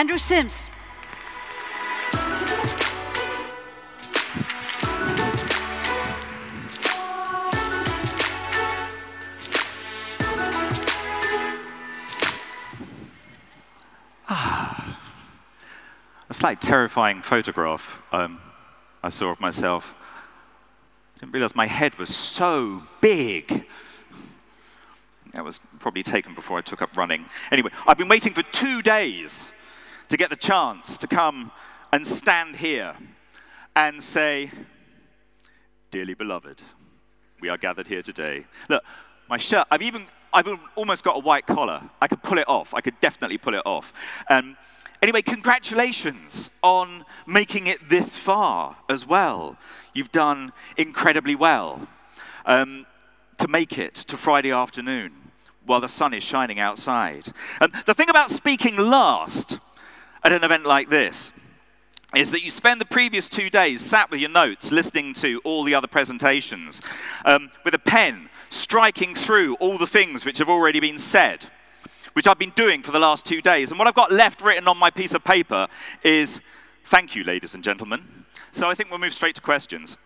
Andrew Sims. A slightly terrifying photograph I saw of myself. I didn't realize my head was so big. That was probably taken before I took up running. Anyway, I've been waiting for 2 days to get the chance to come and stand here and say, "Dearly beloved, we are gathered here today." Look, my shirt, I've almost got a white collar. I could pull it off. I could definitely pull it off. Anyway, congratulations on making it this far as well. You've done incredibly well to make it to Friday afternoon while the sun is shining outside. The thing about speaking last at an event like this is that you spend the previous 2 days sat with your notes, listening to all the other presentations, with a pen, striking through all the things which have already been said, which I've been doing for the last 2 days. And what I've got left written on my piece of paper is, "Thank you, ladies and gentlemen." So I think we'll move straight to questions.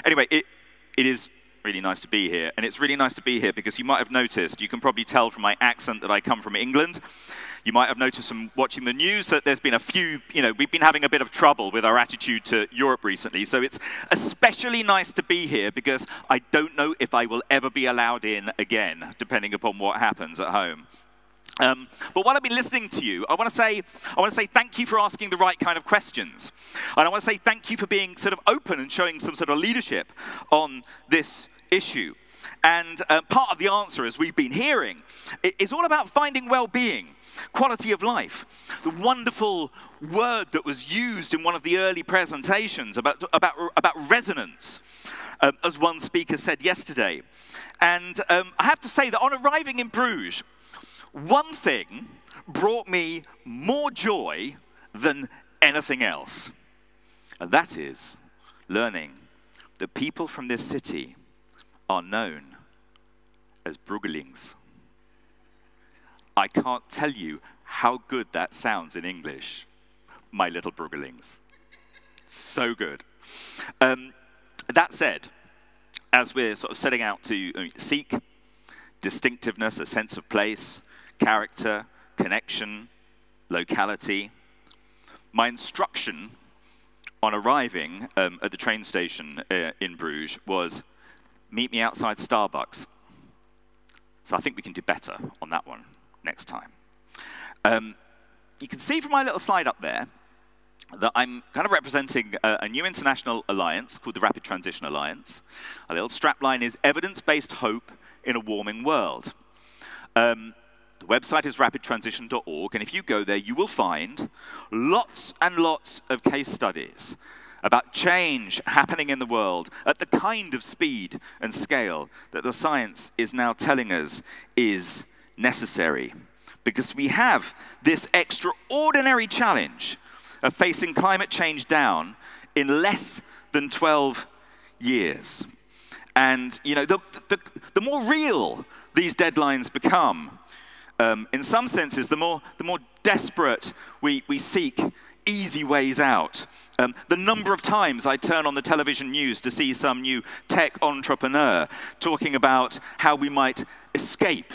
Anyway, it is really nice to be here. And it's really nice to be here because you might have noticed, you can probably tell from my accent that I come from England. You might have noticed from watching the news that there's been a few, we've been having a bit of trouble with our attitude to Europe recently. So it's especially nice to be here because I don't know if I will ever be allowed in again, depending upon what happens at home. But while I've been listening to you, I want to say thank you for asking the right kind of questions. And I want to say thank you for being sort of open and showing some sort of leadership on this issue. And part of the answer, as we've been hearing, is all about finding well-being, quality of life. The wonderful word that was used in one of the early presentations about resonance, as one speaker said yesterday. And I have to say that on arriving in Bruges, one thing brought me more joy than anything else. And that is learning that people from this city are known as Bruggelings. I can't tell you how good that sounds in English. My little Bruggelings. So good. That said, as we're sort of setting out to seek distinctiveness, a sense of place, character, connection, locality, my instruction on arriving at the train station in Bruges was, meet me outside Starbucks. So I think we can do better on that one next time. You can see from my little slide up there that I'm kind of representing a new international alliance called the Rapid Transition Alliance. A little strapline is evidence-based hope in a warming world. The website is rapidtransition.org, and if you go there, you will find lots and lots of case studies about change happening in the world at the kind of speed and scale that the science is now telling us is necessary. Because we have this extraordinary challenge of facing climate change down in less than 12 years. And the more real these deadlines become, in some senses, the more desperate we seek easy ways out. The number of times I turn on the television news to see some new tech entrepreneur talking about how we might escape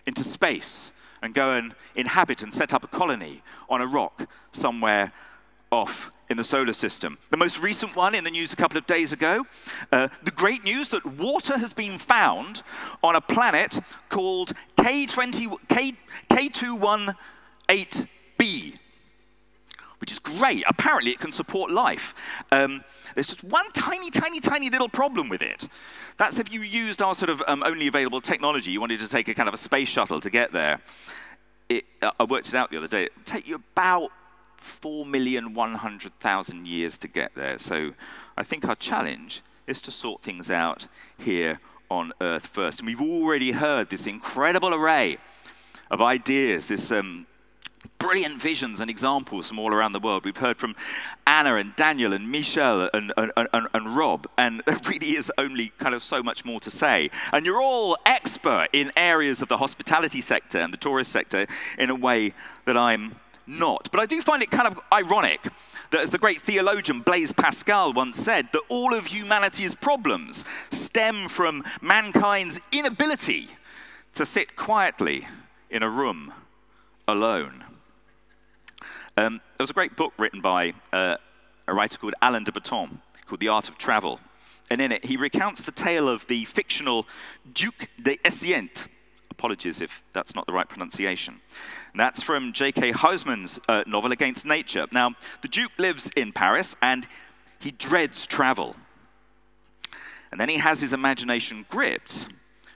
into space and go and inhabit and set up a colony on a rock somewhere off in the solar system. The most recent one in the news a couple of days ago, the great news that water has been found on a planet called K218b, which is great. Apparently it can support life. There's just one tiny little problem with it. That's if you used our sort of only available technology. You wanted to take a kind of a space shuttle to get there. I worked it out the other day. It would take you about 4,100,000 years to get there. So I think our challenge is to sort things out here on Earth first. And we've already heard this incredible array of ideas, this brilliant visions and examples from all around the world. We've heard from Anna and Daniel and Michel and Rob, and there really is only kind of so much more to say. And you're all expert in areas of the hospitality sector and the tourist sector in a way that I'm not. But I do find it kind of ironic that, as the great theologian Blaise Pascal once said, that all of humanity's problems stem from mankind's inability to sit quietly in a room alone. There was a great book written by a writer called Alain de Botton called The Art of Travel. And in it, he recounts the tale of the fictional Duc d'Essiente. Apologies if that's not the right pronunciation. And that's from J.K. Huysman's novel Against Nature. Now, the Duke lives in Paris, and he dreads travel. And then he has his imagination gripped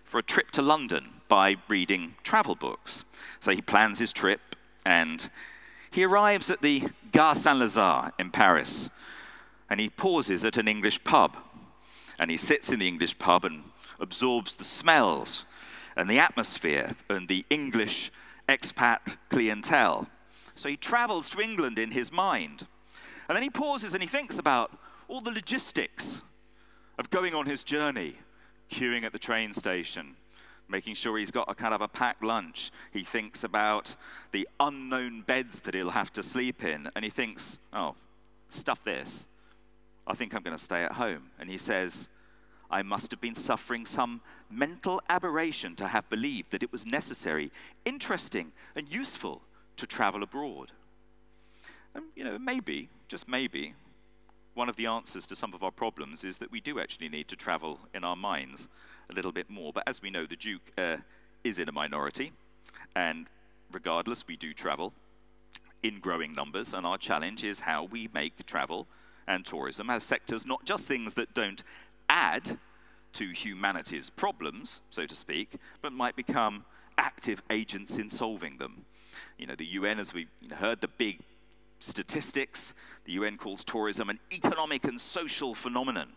for a trip to London by reading travel books. So he plans his trip, and he arrives at the Gare Saint-Lazare in Paris, and he pauses at an English pub. And he sits in the English pub and absorbs the smells and the atmosphere and the English expat clientele. So he travels to England in his mind. And then he pauses and he thinks about all the logistics of going on his journey, queuing at the train station, making sure he's got a kind of a packed lunch. He thinks about the unknown beds that he'll have to sleep in. And he thinks, oh, stuff this. I think I'm going to stay at home. And he says, I must have been suffering some mental aberration to have believed that it was necessary, interesting, and useful to travel abroad. And, you know, maybe, just maybe, one of the answers to some of our problems is that we do actually need to travel in our minds a little bit more. But as we know, the Duke is in a minority, and regardless, we do travel in growing numbers, and our challenge is how we make travel and tourism as sectors, not just things that don't add to humanity's problems, so to speak, but might become active agents in solving them. You know, the UN, as we heard, the big statistics, the UN calls tourism an economic and social phenomenon.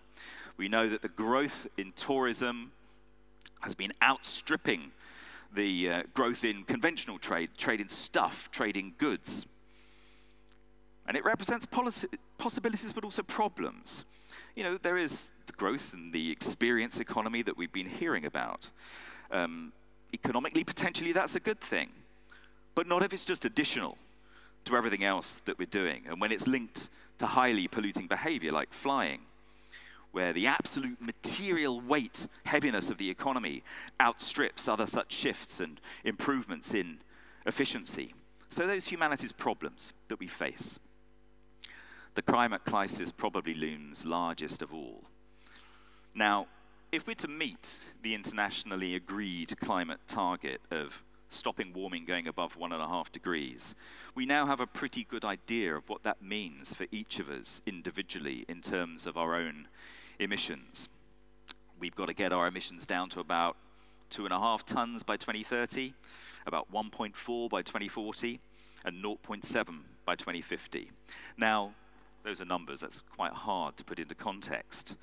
We know that the growth in tourism has been outstripping the growth in conventional trade, trade in stuff, trade in goods. And it represents possibilities, but also problems. You know, there is the growth in the experience economy that we've been hearing about. Economically, potentially, that's a good thing. But not if it's just additional to everything else that we're doing. And when it's linked to highly polluting behavior like flying, where the absolute material weight, heaviness of the economy outstrips other such shifts and improvements in efficiency. So those humanities problems that we face. The climate crisis probably looms largest of all. Now, if we're to meet the internationally agreed climate target of stopping warming going above 1.5 degrees, we now have a pretty good idea of what that means for each of us individually in terms of our own emissions. We've got to get our emissions down to about 2.5 tons by 2030, about 1.4 by 2040, and 0.7 by 2050. Now, those are numbers that's quite hard to put into context.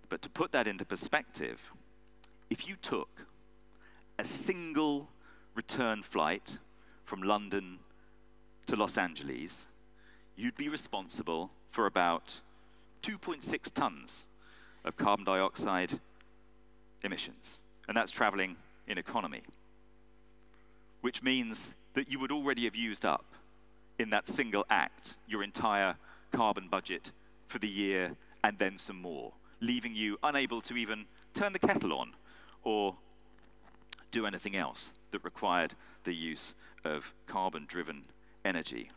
But to put that into perspective, if you took a single return flight from London to Los Angeles, you'd be responsible for about 2.6 tons of carbon dioxide emissions. And that's traveling in economy, which means that you would already have used up in that single act your entire carbon budget for the year and then some more, leaving you unable to even turn the kettle on or do anything else that required the use of carbon-driven energy.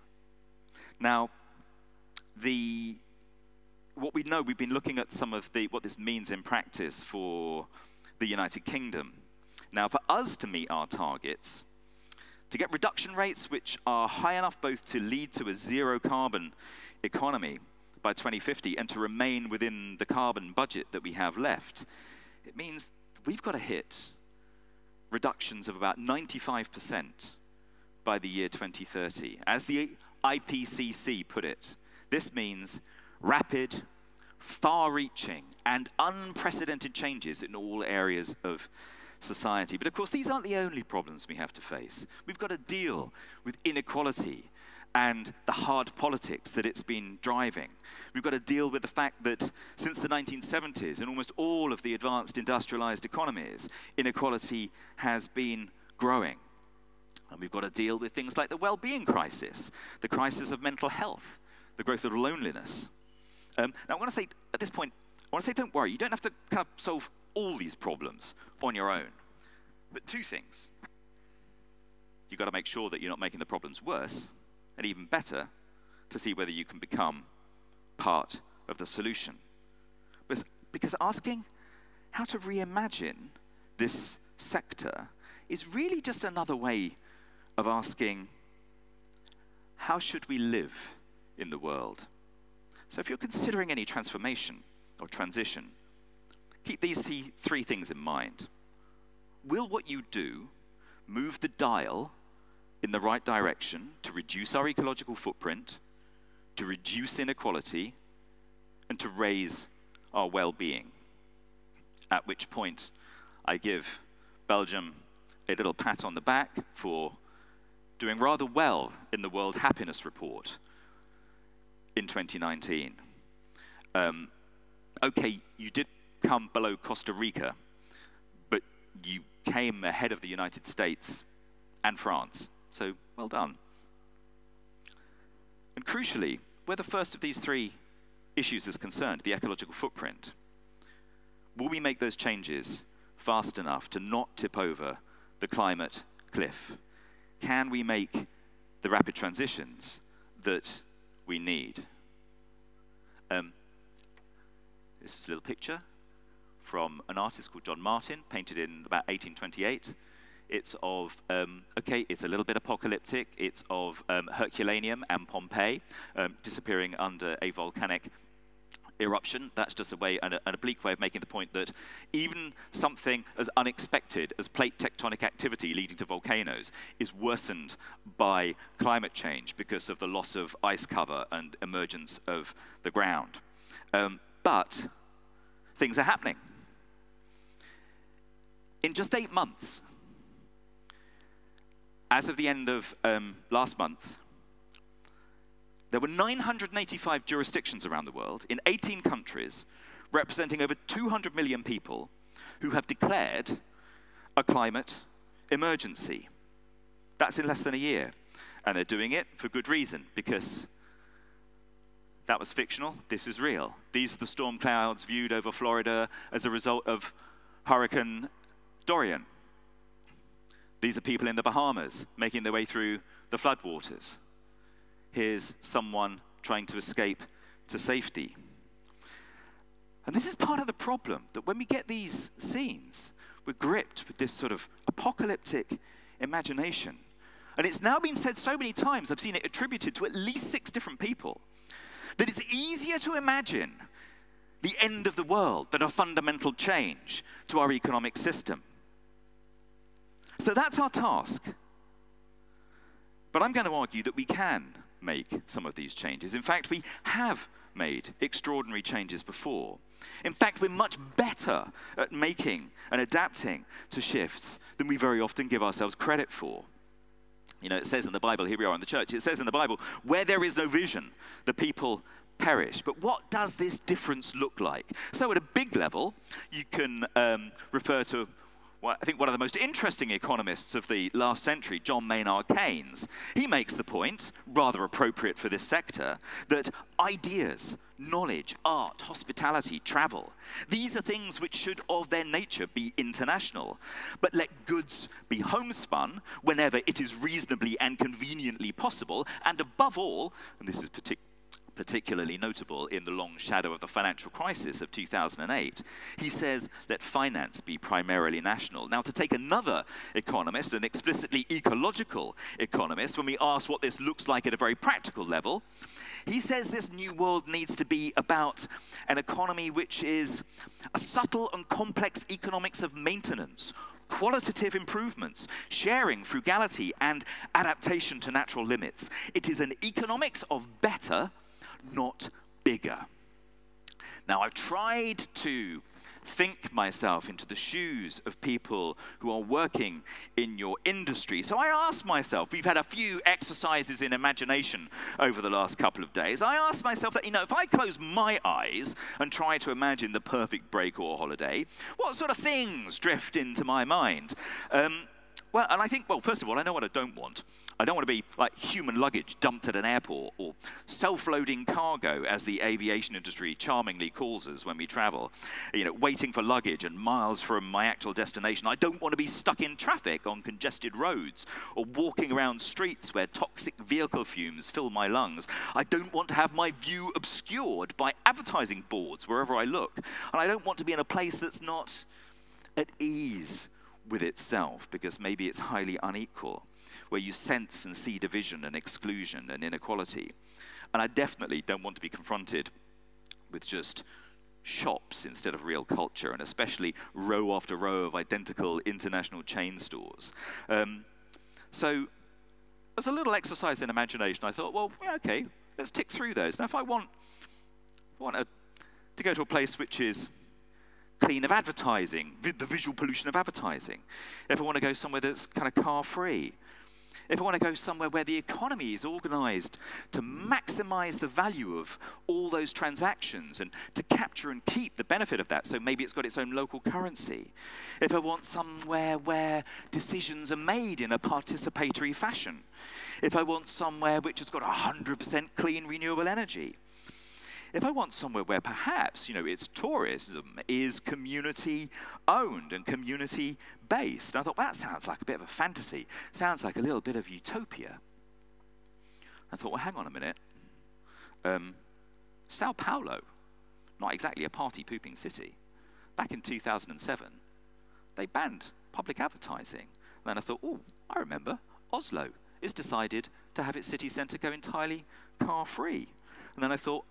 Now, what we know, we've been looking at some of what this means in practice for the United Kingdom. Now, for us to meet our targets, to get reduction rates which are high enough both to lead to a zero carbon economy by 2050 and to remain within the carbon budget that we have left, it means we've got to hit reductions of about 95% by the year 2030. As the IPCC put it, this means rapid, far-reaching, and unprecedented changes in all areas of society. But of course, these aren't the only problems we have to face. We've got to deal with inequality and the hard politics that it's been driving. We've got to deal with the fact that since the 1970s, in almost all of the advanced industrialized economies, inequality has been growing. And we've got to deal with things like the well-being crisis, the crisis of mental health, the growth of loneliness. Now, I want to say, at this point, I want to say, don't worry. You don't have to kind of solve all these problems on your own. But two things. You've got to make sure that you're not making the problems worse, and even better, to see whether you can become part of the solution. Because asking how to reimagine this sector is really just another way of asking, how should we live in the world? So if you're considering any transformation or transition, keep these three things in mind. Will what you do move the dial in the right direction to reduce our ecological footprint, to reduce inequality, and to raise our well-being? At which point, I give Belgium a little pat on the back for doing rather well in the World Happiness Report in 2019. Okay, you did come below Costa Rica, but you came ahead of the United States and France. So, well done. And crucially, where the first of these three issues is concerned, the ecological footprint, will we make those changes fast enough to not tip over the climate cliff? Can we make the rapid transitions that we need? This is a little picture from an artist called John Martin, painted in about 1828. It's of, okay, it's a little bit apocalyptic. It's of Herculaneum and Pompeii disappearing under a volcanic eruption. That's just a way, an oblique way of making the point that even something as unexpected as plate tectonic activity leading to volcanoes is worsened by climate change because of the loss of ice cover and emergence of the ground. But things are happening. In just 8 months, as of the end of last month, there were 985 jurisdictions around the world in 18 countries, representing over 200 million people, who have declared a climate emergency. That's in less than a year. And they're doing it for good reason, because that was fictional, this is real. These are the storm clouds viewed over Florida as a result of Hurricane Dorian. These are people in the Bahamas making their way through the floodwaters. Here's someone trying to escape to safety. And this is part of the problem, that when we get these scenes, we're gripped with this sort of apocalyptic imagination. And it's now been said so many times, I've seen it attributed to at least 6 different people, that it's easier to imagine the end of the world than a fundamental change to our economic system. So that's our task. But I'm going to argue that we can make some of these changes. In fact, we have made extraordinary changes before. In fact, we're much better at making and adapting to shifts than we very often give ourselves credit for. You know, it says in the Bible, here we are in the church, it says in the Bible, where there is no vision, the people perish. But what does this difference look like? So at a big level, you can refer to, well, I think one of the most interesting economists of the last century, John Maynard Keynes. He makes the point, rather appropriate for this sector, that ideas, knowledge, art, hospitality, travel, these are things which should of their nature be international. But let goods be homespun whenever it is reasonably and conveniently possible, and above all, and this is particularly notable in the long shadow of the financial crisis of 2008, he says, let finance be primarily national. Now, to take another economist, an explicitly ecological economist, when we ask what this looks like at a very practical level, he says this new world needs to be about an economy which is a subtle and complex economics of maintenance, qualitative improvements, sharing, frugality, and adaptation to natural limits. It is an economics of better, not bigger. Now, I've tried to think myself into the shoes of people who are working in your industry. So I asked myself, we've had a few exercises in imagination over the last couple of days. I asked myself that, if I close my eyes and try to imagine the perfect break or holiday, what sort of things drift into my mind? Well, and I think, well, first of all, I know what I don't want. I don't want to be like human luggage dumped at an airport, or self-loading cargo, as the aviation industry charmingly calls us when we travel, waiting for luggage and miles from my actual destination. I don't want to be stuck in traffic on congested roads, or walking around streets where toxic vehicle fumes fill my lungs. I don't want to have my view obscured by advertising boards wherever I look. And I don't want to be in a place that's not at ease with itself, because maybe it's highly unequal, where you sense and see division and exclusion and inequality. And I definitely don't want to be confronted with just shops instead of real culture, and especially row after row of identical international chain stores. So as a little exercise in imagination, I thought, well, yeah, okay, let's tick through those. Now, if I want to go to a place which is clean of advertising, the visual pollution of advertising. If I want to go somewhere that's kind of car-free. If I want to go somewhere where the economy is organized to maximize the value of all those transactions and to capture and keep the benefit of that, so maybe it's got its own local currency. If I want somewhere where decisions are made in a participatory fashion. If I want somewhere which has got 100% clean renewable energy. If I want somewhere where perhaps, its tourism is community-owned and community-based. I thought, that sounds like a bit of a fantasy. Sounds like a little bit of utopia. I thought, well, hang on a minute. Sao Paulo, not exactly a party-pooping city. Back in 2007, they banned public advertising. And then I thought, oh, I remember, Oslo has decided to have its city centre go entirely car-free. And then I thought,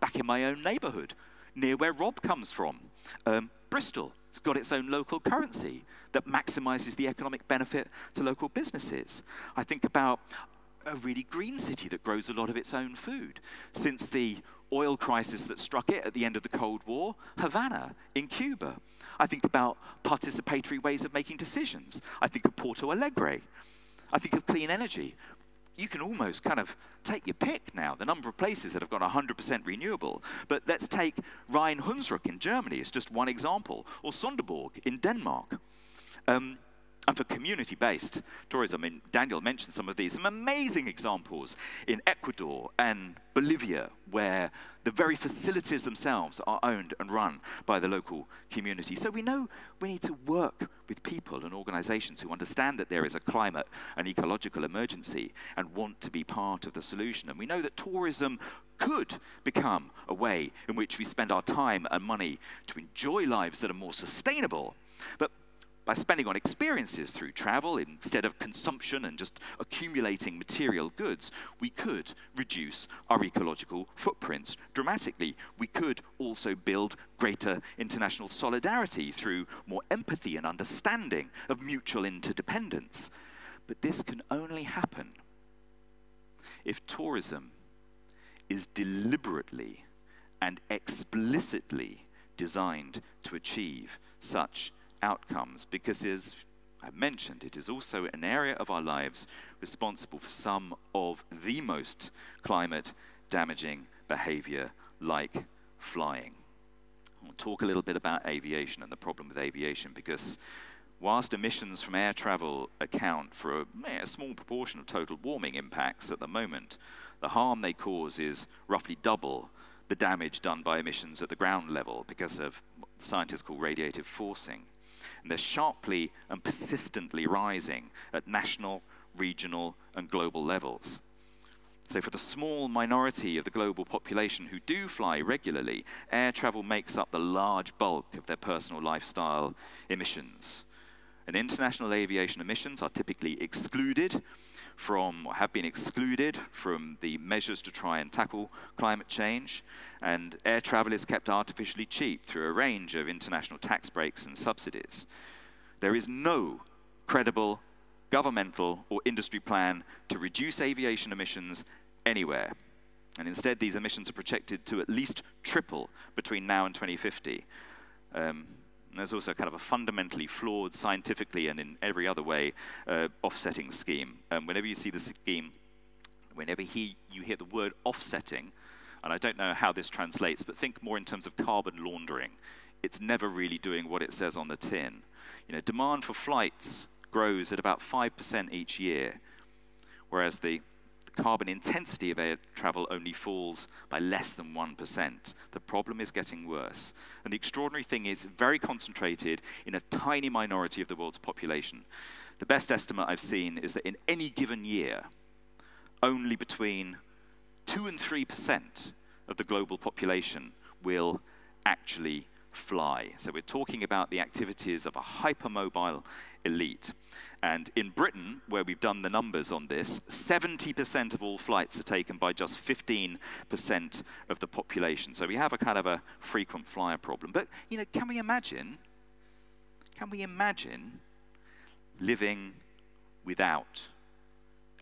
back in my own neighbourhood, near where Rob comes from, Bristol has got its own local currency that maximises the economic benefit to local businesses. I think about a really green city that grows a lot of its own food. Since the oil crisis that struck it at the end of the Cold War, Havana in Cuba. I think about participatory ways of making decisions. I think of Porto Alegre. I think of clean energy. You can almost kind of take your pick now, the number of places that have got 100% renewable. But let's take Rhein-Hunsrück in Germany as just one example, or Sonderborg in Denmark. And for community-based tourism, Daniel mentioned some of these, some amazing examples in Ecuador and Bolivia, where the very facilities themselves are owned and run by the local community. So we know we need to work with people and organizations who understand that there is a climate and ecological emergency and want to be part of the solution. And we know that tourism could become a way in which we spend our time and money to enjoy lives that are more sustainable. But by spending on experiences through travel instead of consumption and just accumulating material goods, we could reduce our ecological footprints dramatically. We could also build greater international solidarity through more empathy and understanding of mutual interdependence. But this can only happen if tourism is deliberately and explicitly designed to achieve such outcomes, because as I mentioned, it is also an area of our lives responsible for some of the most climate damaging behavior, like flying. I'll talk a little bit about aviation and the problem with aviation, because whilst emissions from air travel account for a small proportion of total warming impacts at the moment, the harm they cause is roughly double the damage done by emissions at the ground level because of what scientists call radiative forcing. And they're sharply and persistently rising at national, regional, and global levels. So for the small minority of the global population who do fly regularly, air travel makes up the large bulk of their personal lifestyle emissions. And international aviation emissions are typically excluded from, or have been excluded from, the measures to try and tackle climate change. And air travel is kept artificially cheap through a range of international tax breaks and subsidies. There is no credible governmental or industry plan to reduce aviation emissions anywhere. And instead, these emissions are projected to at least triple between now and 2050. And there's also kind of a fundamentally flawed, scientifically and in every other way, offsetting scheme. Whenever you see the scheme, whenever you hear the word offsetting, and I don't know how this translates, but think more in terms of carbon laundering. It's never really doing what it says on the tin. You know, demand for flights grows at about 5% each year, whereas the carbon intensity of air travel only falls by less than 1%. The problem is getting worse. And the extraordinary thing is very concentrated in a tiny minority of the world's population. The best estimate I've seen is that in any given year, only between 2 and 3% of the global population will actually fly. So we're talking about the activities of a hypermobile elite. And in Britain, where we've done the numbers on this, 70% of all flights are taken by just 15% of the population. So we have a kind of a frequent flyer problem. But, you know, can we imagine living without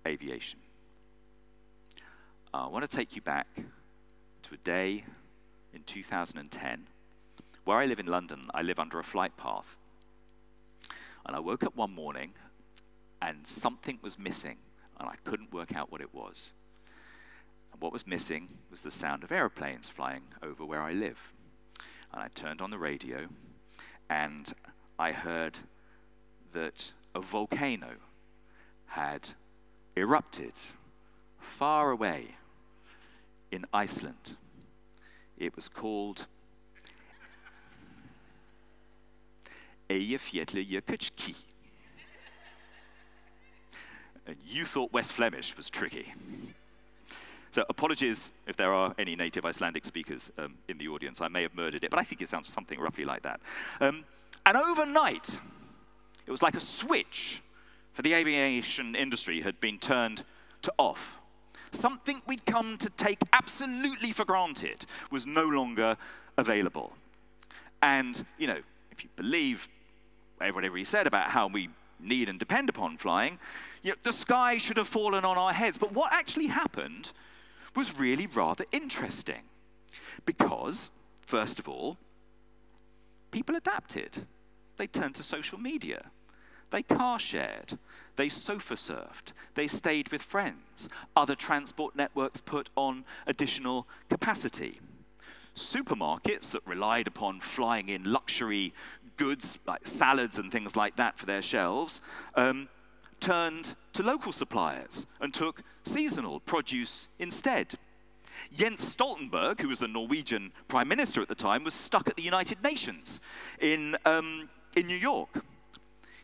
aviation? I want to take you back to a day in 2010. Where I live in London, I live under a flight path. And I woke up one morning and something was missing, and I couldn't work out what it was. And what was missing was the sound of aeroplanes flying over where I live. And I turned on the radio, and I heard that a volcano had erupted far away in Iceland. It was called Eyjafjallajökull. And you thought West Flemish was tricky. So apologies if there are any native Icelandic speakers in the audience. I may have murdered it, but I think it sounds something roughly like that. And overnight, it was like a switch for the aviation industry had been turned to off. Something we'd come to take absolutely for granted was no longer available. And, you know, if you believe whatever he said about how we need and depend upon flying, you know, the sky should have fallen on our heads. But what actually happened was really rather interesting. Because, first of all, people adapted. They turned to social media. They car shared. They sofa surfed. They stayed with friends. Other transport networks put on additional capacity. Supermarkets that relied upon flying in luxury goods like salads and things like that for their shelves turned to local suppliers and took seasonal produce instead. Jens Stoltenberg, who was the Norwegian prime minister at the time, was stuck at the United Nations in New York.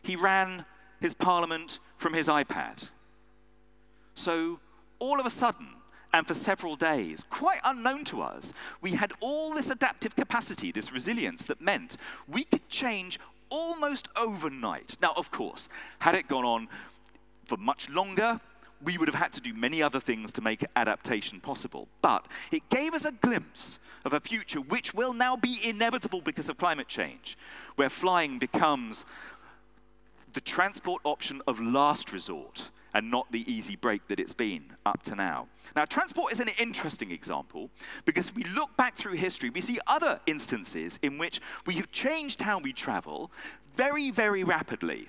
He ran his parliament from his iPad. So all of a sudden, and for several days, quite unknown to us, we had all this adaptive capacity, this resilience that meant we could change almost overnight. Now, of course, had it gone on for much longer, we would have had to do many other things to make adaptation possible. But it gave us a glimpse of a future which will now be inevitable because of climate change, where flying becomes the transport option of last resort and not the easy break that it's been up to now. Now, transport is an interesting example because if we look back through history, we see other instances in which we have changed how we travel very, very rapidly.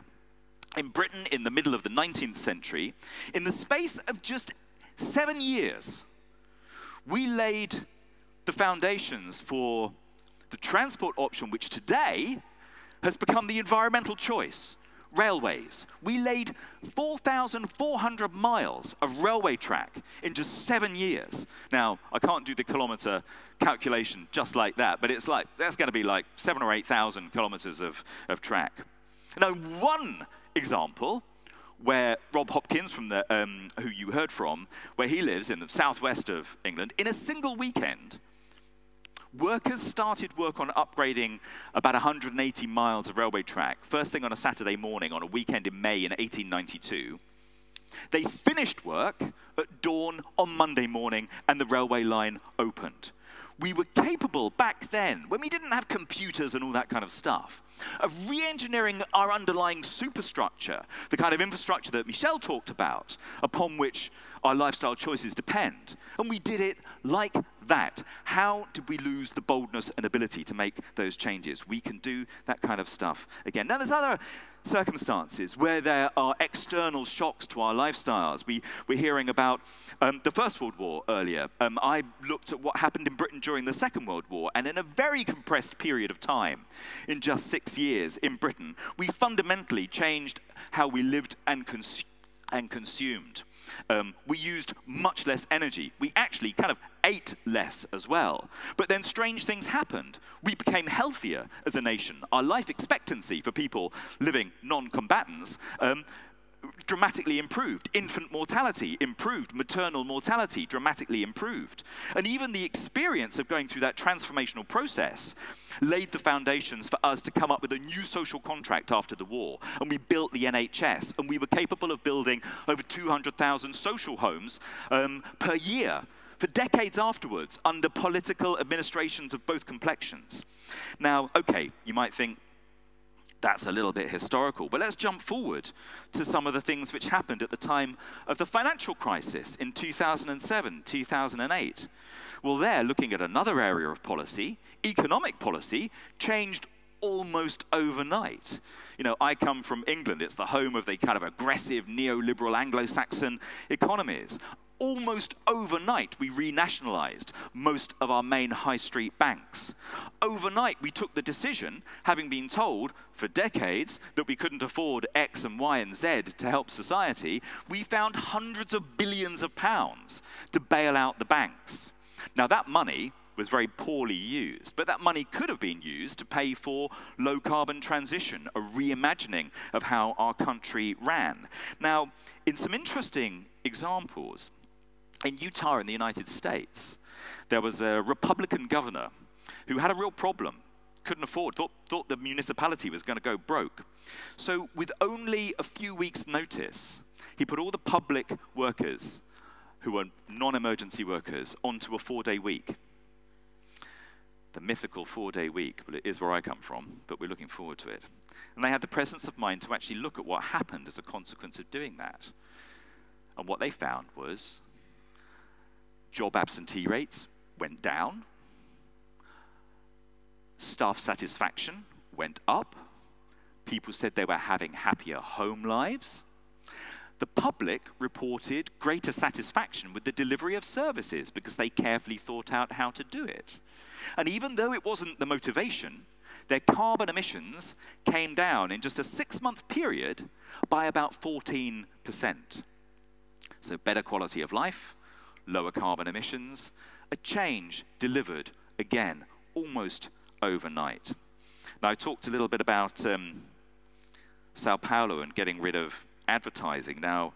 In Britain, in the middle of the 19th century, in the space of just 7 years, we laid the foundations for the transport option which today has become the environmental choice. Railways. We laid 4,400 miles of railway track in just 7 years. Now, I can't do the kilometer calculation just like that, but it's like, that's going to be like 7,000 or 8,000 kilometers of track. Now, one example where Rob Hopkins, from the, who you heard from, where he lives in the southwest of England, in a single weekend, workers started work on upgrading about 180 miles of railway track, first thing on a Saturday morning on a weekend in May in 1892. They finished work at dawn on Monday morning, and the railway line opened. We were capable back then, when we didn't have computers and all that kind of stuff, of re-engineering our underlying superstructure, the kind of infrastructure that Michel talked about, upon which our lifestyle choices depend. And we did it like that. How did we lose the boldness and ability to make those changes? We can do that kind of stuff again. Now, there's other circumstances where there are external shocks to our lifestyles. We're hearing about the First World War earlier. I looked at what happened in Britain during the Second World War, and in a very compressed period of time, in just 6 years in Britain, we fundamentally changed how we lived and consumed. We used much less energy. We actually kind of ate less as well. But then strange things happened. We became healthier as a nation. Our life expectancy for people living non-combatants dramatically improved. Infant mortality improved. Maternal mortality dramatically improved. And even the experience of going through that transformational process laid the foundations for us to come up with a new social contract after the war. And we built the NHS, and we were capable of building over 200,000 social homes per year for decades afterwards under political administrations of both complexions. Now, okay, you might think, that's a little bit historical, but let's jump forward to some of the things which happened at the time of the financial crisis in 2007, 2008. Well, there, looking at another area of policy, economic policy changed almost overnight. You know, I come from England. It's the home of the kind of aggressive neoliberal Anglo-Saxon economies. Almost overnight, we renationalized most of our main high street banks. Overnight, we took the decision, having been told for decades that we couldn't afford X and Y and Z to help society, we found hundreds of billions of pounds to bail out the banks. Now, that money was very poorly used, but that money could have been used to pay for low-carbon transition, a reimagining of how our country ran. Now, in some interesting examples, in Utah in the United States, there was a Republican governor who had a real problem, couldn't afford, thought the municipality was going to go broke. So with only a few weeks' notice, he put all the public workers who were non-emergency workers onto a 4-day week. The mythical 4-day week. Well, it is where I come from, but we're looking forward to it. And they had the presence of mind to actually look at what happened as a consequence of doing that. And what they found was job absentee rates went down, staff satisfaction went up, people said they were having happier home lives. The public reported greater satisfaction with the delivery of services because they carefully thought out how to do it. And even though it wasn't the motivation, their carbon emissions came down in just a 6-month period by about 14%. So better quality of life, lower carbon emissions, a change delivered, again, almost overnight. Now, I talked a little bit about Sao Paulo and getting rid of advertising. Now,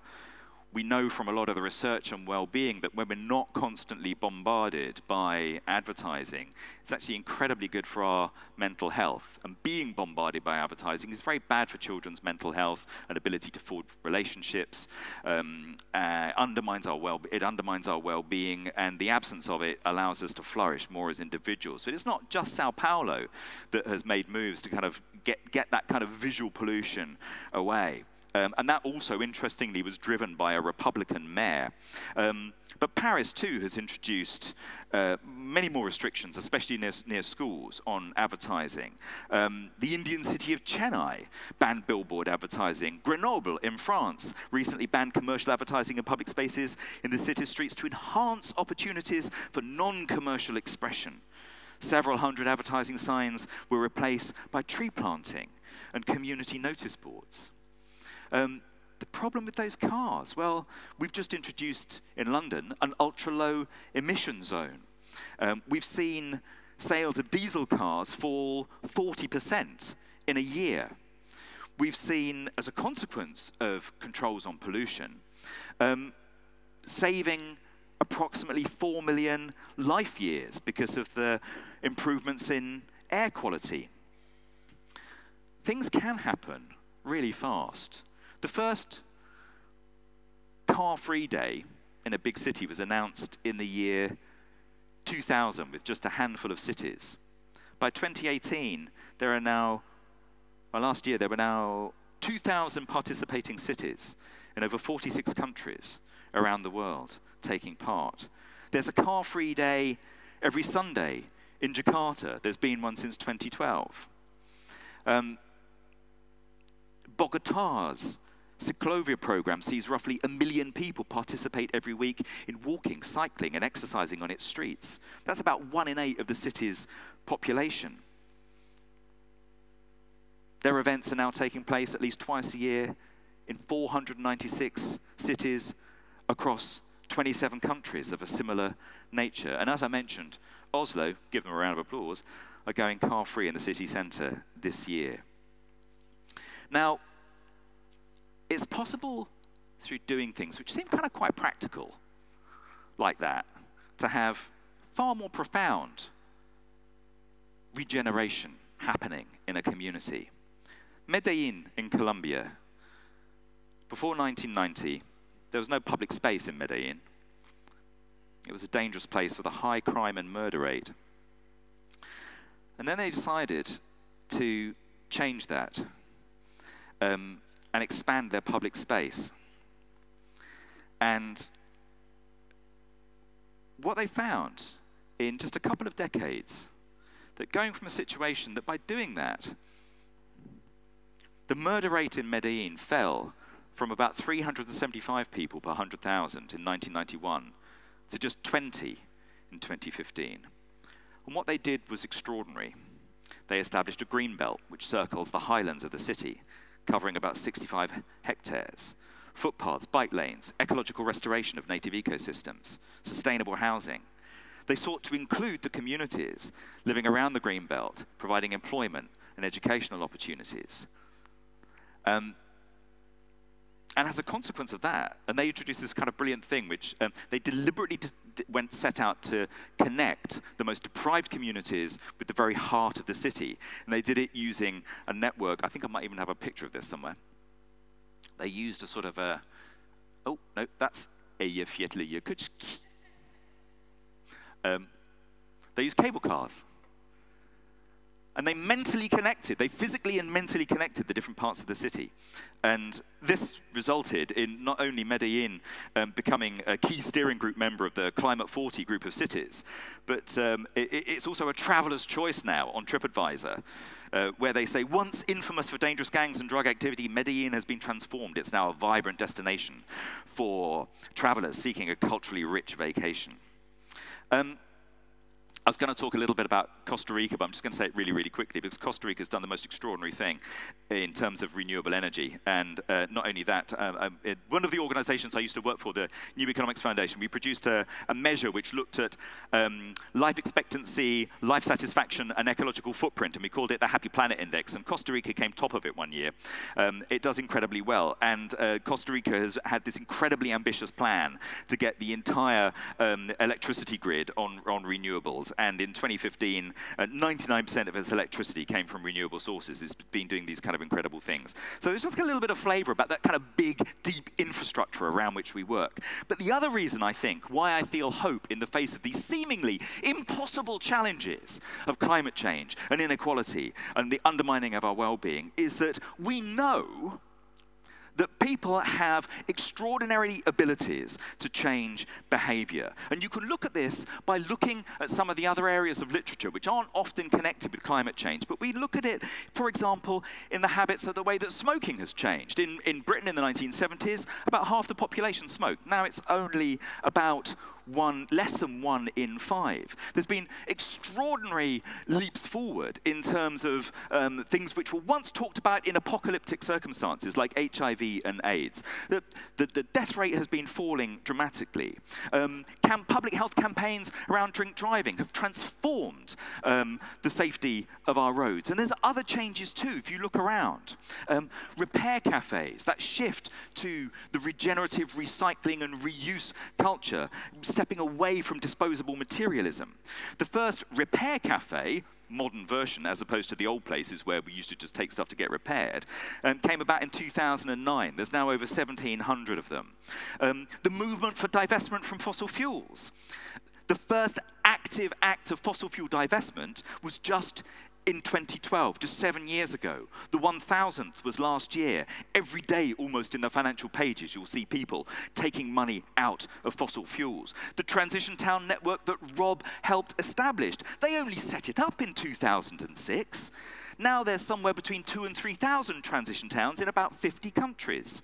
we know from a lot of the research on well-being that when we're not constantly bombarded by advertising, it's actually incredibly good for our mental health. And being bombarded by advertising is very bad for children's mental health and ability to forge relationships. It undermines our well-being, and the absence of it allows us to flourish more as individuals. But it's not just Sao Paulo that has made moves to kind of get that kind of visual pollution away. And that also, interestingly, was driven by a Republican mayor. But Paris, too, has introduced many more restrictions, especially near schools, on advertising. The Indian city of Chennai banned billboard advertising. Grenoble in France recently banned commercial advertising in public spaces in the city streets to enhance opportunities for non-commercial expression. Several hundred advertising signs were replaced by tree planting and community notice boards. The problem with those cars, well, we've just introduced in London an ultra-low emission zone. We've seen sales of diesel cars fall 40% in a year. We've seen, as a consequence of controls on pollution, saving approximately 4 million life years because of the improvements in air quality. Things can happen really fast. The first car-free day in a big city was announced in the year 2000 with just a handful of cities. By 2018, last year, there were now 2,000 participating cities in over 46 countries around the world taking part. There's a car-free day every Sunday in Jakarta. There's been one since 2012. Bogota's Ciclovia program sees roughly 1 million people participate every week in walking, cycling, and exercising on its streets. That's about 1 in 8 of the city's population. Their events are now taking place at least twice a year in 496 cities across 27 countries of a similar nature. And as I mentioned, Oslo, give them a round of applause, are going car-free in the city centre this year. Now, it's possible through doing things which seem kind of quite practical, like that, to have far more profound regeneration happening in a community. Medellin in Colombia, before 1990, there was no public space in Medellin. It was a dangerous place with a high crime and murder rate. And then they decided to change that and expand their public space. And what they found in just a couple of decades, that going from a situation that by doing that, the murder rate in Medellin fell from about 375 people per 100,000 in 1991 to just 20 in 2015. And what they did was extraordinary. They established a green belt which circles the highlands of the city, covering about 65 hectares. Footpaths, bike lanes, ecological restoration of native ecosystems, sustainable housing. They sought to include the communities living around the green belt, providing employment and educational opportunities. And as a consequence of that, and they introduced this kind of brilliant thing, which they deliberately set out to connect the most deprived communities with the very heart of the city. And they did it using a network. I think I might even have a picture of this somewhere. They used a sort of a, oh, no, that's Eyjafjallajökull. They used cable cars. And they mentally connected, they physically and mentally connected the different parts of the city. And this resulted in not only Medellin becoming a key steering group member of the Climate 40 group of cities, but it's also a traveler's choice now on TripAdvisor, where they say, once infamous for dangerous gangs and drug activity, Medellin has been transformed. It's now a vibrant destination for travelers seeking a culturally rich vacation. I was going to talk a little bit about Costa Rica, but I'm just going to say it really, really quickly, because Costa Rica has done the most extraordinary thing in terms of renewable energy. And not only that, one of the organizations I used to work for, the New Economics Foundation, we produced a measure which looked at life expectancy, life satisfaction, and ecological footprint, and we called it the Happy Planet Index, and Costa Rica came top of it one year. It does incredibly well, and Costa Rica has had this incredibly ambitious plan to get the entire electricity grid on renewables. And in 2015, 99% of its electricity came from renewable sources. It's been doing these kind of incredible things. So there's just a little bit of flavor about that kind of big, deep infrastructure around which we work. But the other reason, I think, why I feel hope in the face of these seemingly impossible challenges of climate change and inequality and the undermining of our well-being is that we know that people have extraordinary abilities to change behavior. And you can look at this by looking at some of the other areas of literature which aren't often connected with climate change, but we look at it, for example, in the habits of the way that smoking has changed. In Britain in the 1970s, about half the population smoked. Now it's only about less than 1 in 5. There's been extraordinary leaps forward in terms of things which were once talked about in apocalyptic circumstances, like HIV and AIDS. The death rate has been falling dramatically. Public health campaigns around drink driving have transformed the safety of our roads. And there's other changes too, if you look around. Repair cafes, that shift to the regenerative recycling and reuse culture, stepping away from disposable materialism. The first repair cafe, modern version, as opposed to the old places where we used to just take stuff to get repaired, came about in 2009. There's now over 1,700 of them. The movement for divestment from fossil fuels. The first active act of fossil fuel divestment was just in 2012, just 7 years ago. The 1,000th was last year. Every day, almost in the financial pages, you'll see people taking money out of fossil fuels. The Transition Town network that Rob helped establish, they only set it up in 2006. Now there's somewhere between 2,000 and 3,000 transition towns in about 50 countries.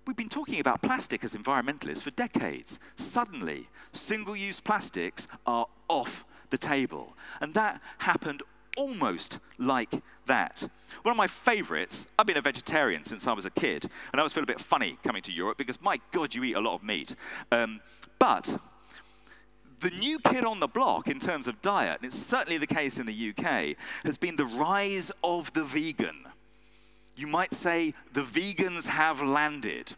We've been talking about plastic as environmentalists for decades. Suddenly, single-use plastics are off the table. And that happened almost like that. One of my favorites, I've been a vegetarian since I was a kid, and I always feel a bit funny coming to Europe because, my God, you eat a lot of meat. But the new kid on the block in terms of diet, and it's certainly the case in the UK, has been the rise of the vegan. You might say the vegans have landed.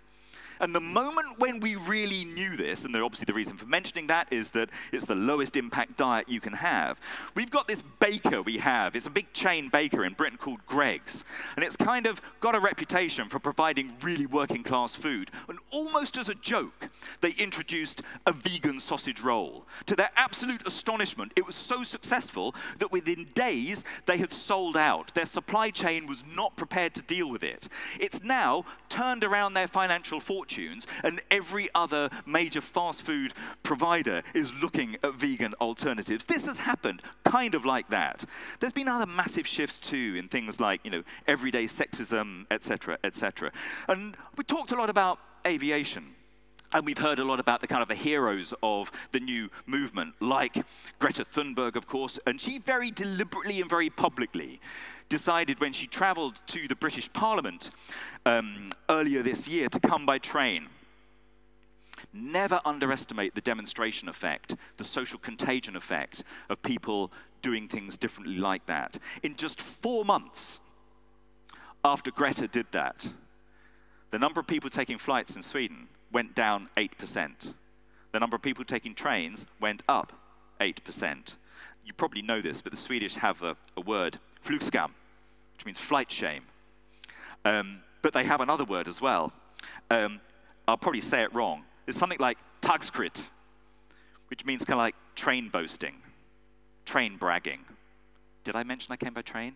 And the moment when we really knew this, and obviously the reason for mentioning that is that it's the lowest impact diet you can have. We've got this baker we have. It's a big chain baker in Britain called Greggs. And it's kind of got a reputation for providing really working class food. And almost as a joke, they introduced a vegan sausage roll. To their absolute astonishment, it was so successful that within days, they had sold out. Their supply chain was not prepared to deal with it. It's now turned around their financial fortunes, and every other major fast food provider is looking at vegan alternatives. This has happened kind of like that. There's been other massive shifts too in things like, everyday sexism, etc., etc. And we talked a lot about aviation. And we've heard a lot about the heroes of the new movement, like Greta Thunberg, of course, and she very deliberately and very publicly decided when she traveled to the British Parliament earlier this year to come by train. Never underestimate the demonstration effect, the social contagion effect of people doing things differently like that. In just 4 months after Greta did that, the number of people taking flights in Sweden went down 8%. The number of people taking trains went up 8%. You probably know this, but the Swedish have a word, flygskam, which means flight shame. But they have another word as well. I'll probably say it wrong. It's something like tagskryt, which means kind of like train boasting, train bragging. Did I mention I came by train?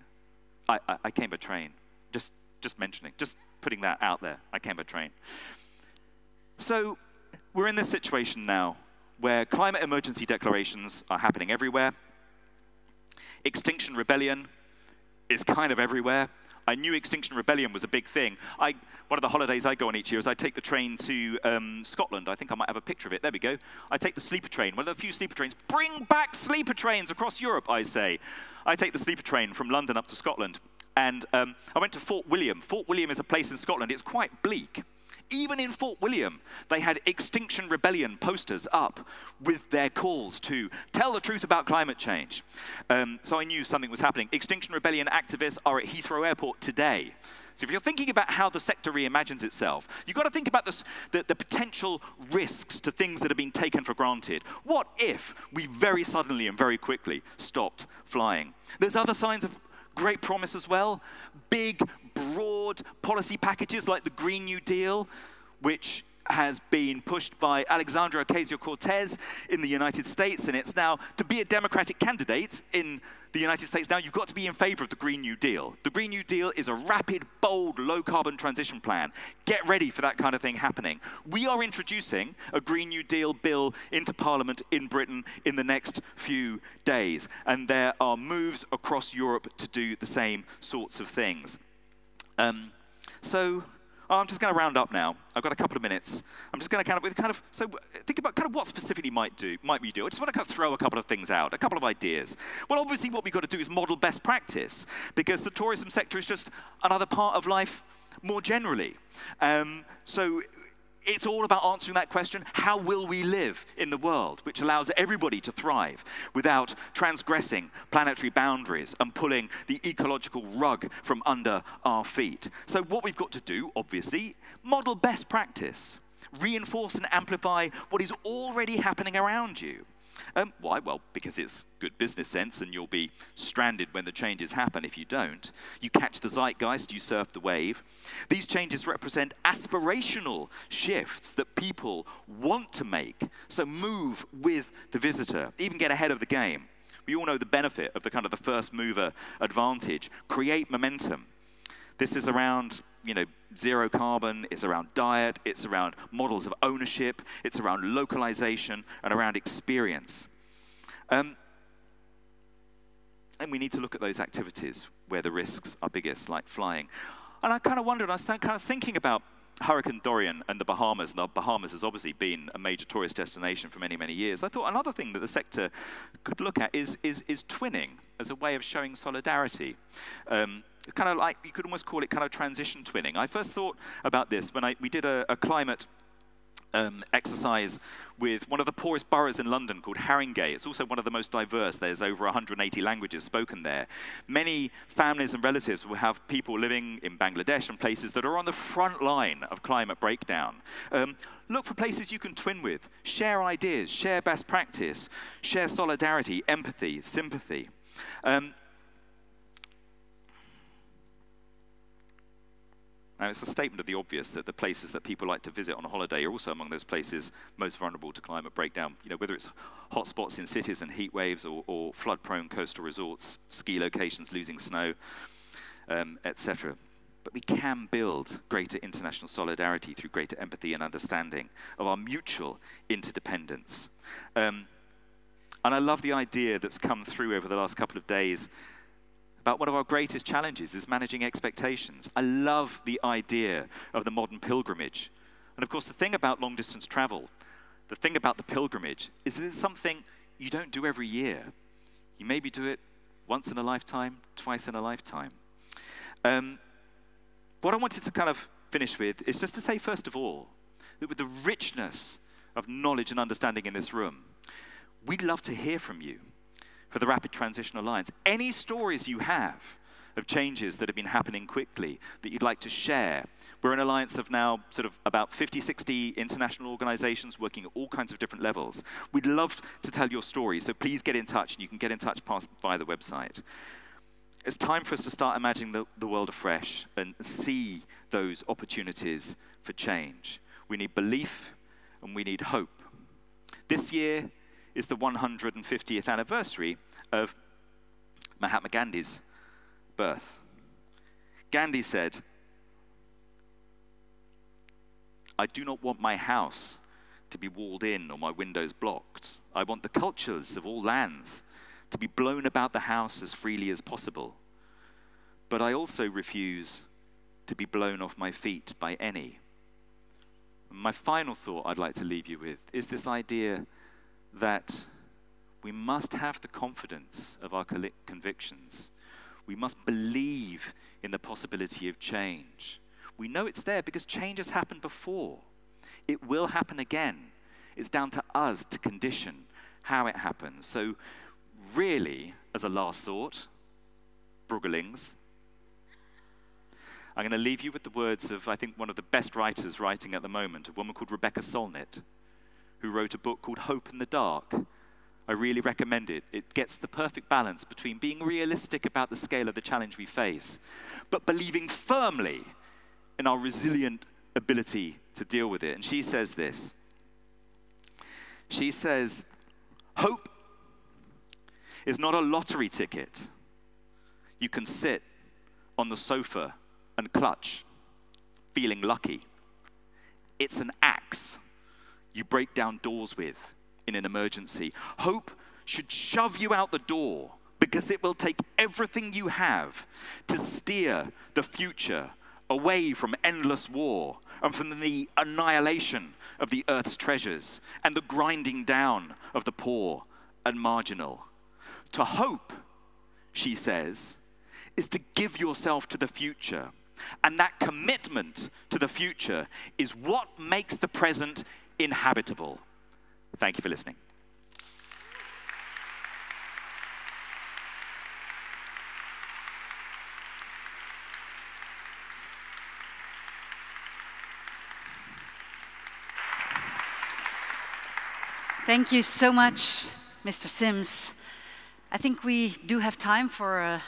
I came by train. Just mentioning, just putting that out there. I came by train. So we're in this situation now where climate emergency declarations are happening everywhere. Extinction Rebellion is kind of everywhere. I knew Extinction Rebellion was a big thing. One of the holidays I go on each year is I take the train to Scotland. I think I might have a picture of it. There we go. I take the sleeper train, one of the few sleeper trains. Bring back sleeper trains across Europe, I say. I take the sleeper train from London up to Scotland. And I went to Fort William. Fort William is a place in Scotland. It's quite bleak. Even in Fort William, they had Extinction Rebellion posters up with their calls to tell the truth about climate change. So I knew something was happening. Extinction Rebellion activists are at Heathrow Airport today. So if you're thinking about how the sector reimagines itself, you've got to think about the potential risks to things that have been taken for granted. What if we very suddenly and very quickly stopped flying? There's other signs of great promise as well. Big, broad policy packages like the Green New Deal, which has been pushed by Alexandria Ocasio-Cortez in the United States, and it's now, to be a Democratic candidate in the United States now, you've got to be in favor of the Green New Deal. The Green New Deal is a rapid, bold, low-carbon transition plan. Get ready for that kind of thing happening. We are introducing a Green New Deal bill into Parliament in Britain in the next few days, and there are moves across Europe to do the same sorts of things. I'm just going to round up now. I've got a couple of minutes. I'm just going to so think about what specifically might we do. I just want to throw a couple of things out, a couple of ideas. Well, obviously what we've got to do is model best practice, because the tourism sector is just another part of life more generally. So it's all about answering that question, how will we live in the world, which allows everybody to thrive without transgressing planetary boundaries and pulling the ecological rug from under our feet. So what we've got to do, obviously, model best practice, reinforce and amplify what is already happening around you. Why? Well, because it's good business sense, and you'll be stranded when the changes happen if you don't. You catch the zeitgeist, you surf the wave. These changes represent aspirational shifts that people want to make, so move with the visitor, even get ahead of the game. We all know the benefit of the kind of the first mover advantage. Create momentum. This is around, zero carbon, it's around diet, it's around models of ownership, it's around localization, and around experience. And we need to look at those activities where the risks are biggest, like flying. And I kind of wondered, I was thinking about Hurricane Dorian and the Bahamas. And the Bahamas has obviously been a major tourist destination for many, many years. I thought another thing that the sector could look at is twinning as a way of showing solidarity. Kind of like, you could almost call it kind of transition twinning. I first thought about this when we did a climate exercise with one of the poorest boroughs in London called Haringey. It's also one of the most diverse. There's over 180 languages spoken there. Many families and relatives will have people living in Bangladesh and places that are on the front line of climate breakdown. Look for places you can twin with, share ideas, share best practice, share solidarity, empathy, sympathy. Now, it's a statement of the obvious that the places that people like to visit on a holiday are also among those places most vulnerable to climate breakdown. Whether it's hotspots in cities and heat waves or flood-prone coastal resorts, ski locations losing snow, etc. But we can build greater international solidarity through greater empathy and understanding of our mutual interdependence. And I love the idea that's come through over the last couple of days about one of our greatest challenges is managing expectations. I love the idea of the modern pilgrimage. And of course, the thing about long-distance travel, the thing about the pilgrimage, is that it's something you don't do every year. You maybe do it once in a lifetime, twice in a lifetime. What I wanted to kind of finish with is just to say, first of all, that with the richness of knowledge and understanding in this room, we'd love to hear from you. For the Rapid Transition Alliance, any stories you have of changes that have been happening quickly that you'd like to share. We're an alliance of now sort of about 50, 60 international organizations working at all kinds of different levels. We'd love to tell your story, so please get in touch, and you can get in touch via the website. It's time for us to start imagining the world afresh and see those opportunities for change. We need belief and we need hope. This year is the 150th anniversary of Mahatma Gandhi's birth. Gandhi said, "I do not want my house to be walled in or my windows blocked. I want the cultures of all lands to be blown about the house as freely as possible. But I also refuse to be blown off my feet by any." And my final thought I'd like to leave you with is this idea that we must have the confidence of our convictions. We must believe in the possibility of change. We know it's there because change has happened before. It will happen again. It's down to us to condition how it happens. So really, as a last thought, Bruggelings, I'm going to leave you with the words of, I think, one of the best writers writing at the moment, a woman called Rebecca Solnit, who wrote a book called Hope in the Dark. I really recommend it. It gets the perfect balance between being realistic about the scale of the challenge we face, but believing firmly in our resilient ability to deal with it. And she says this. She says, "Hope is not a lottery ticket you can sit on the sofa and clutch, feeling lucky. It's an axe you break down doors with in an emergency. Hope should shove you out the door because it will take everything you have to steer the future away from endless war and from the annihilation of the earth's treasures and the grinding down of the poor and marginal. To hope," she says, "is to give yourself to the future. And that commitment to the future is what makes the present inhabitable." Thank you for listening. Thank you so much, Mr. Sims. I think we do have time for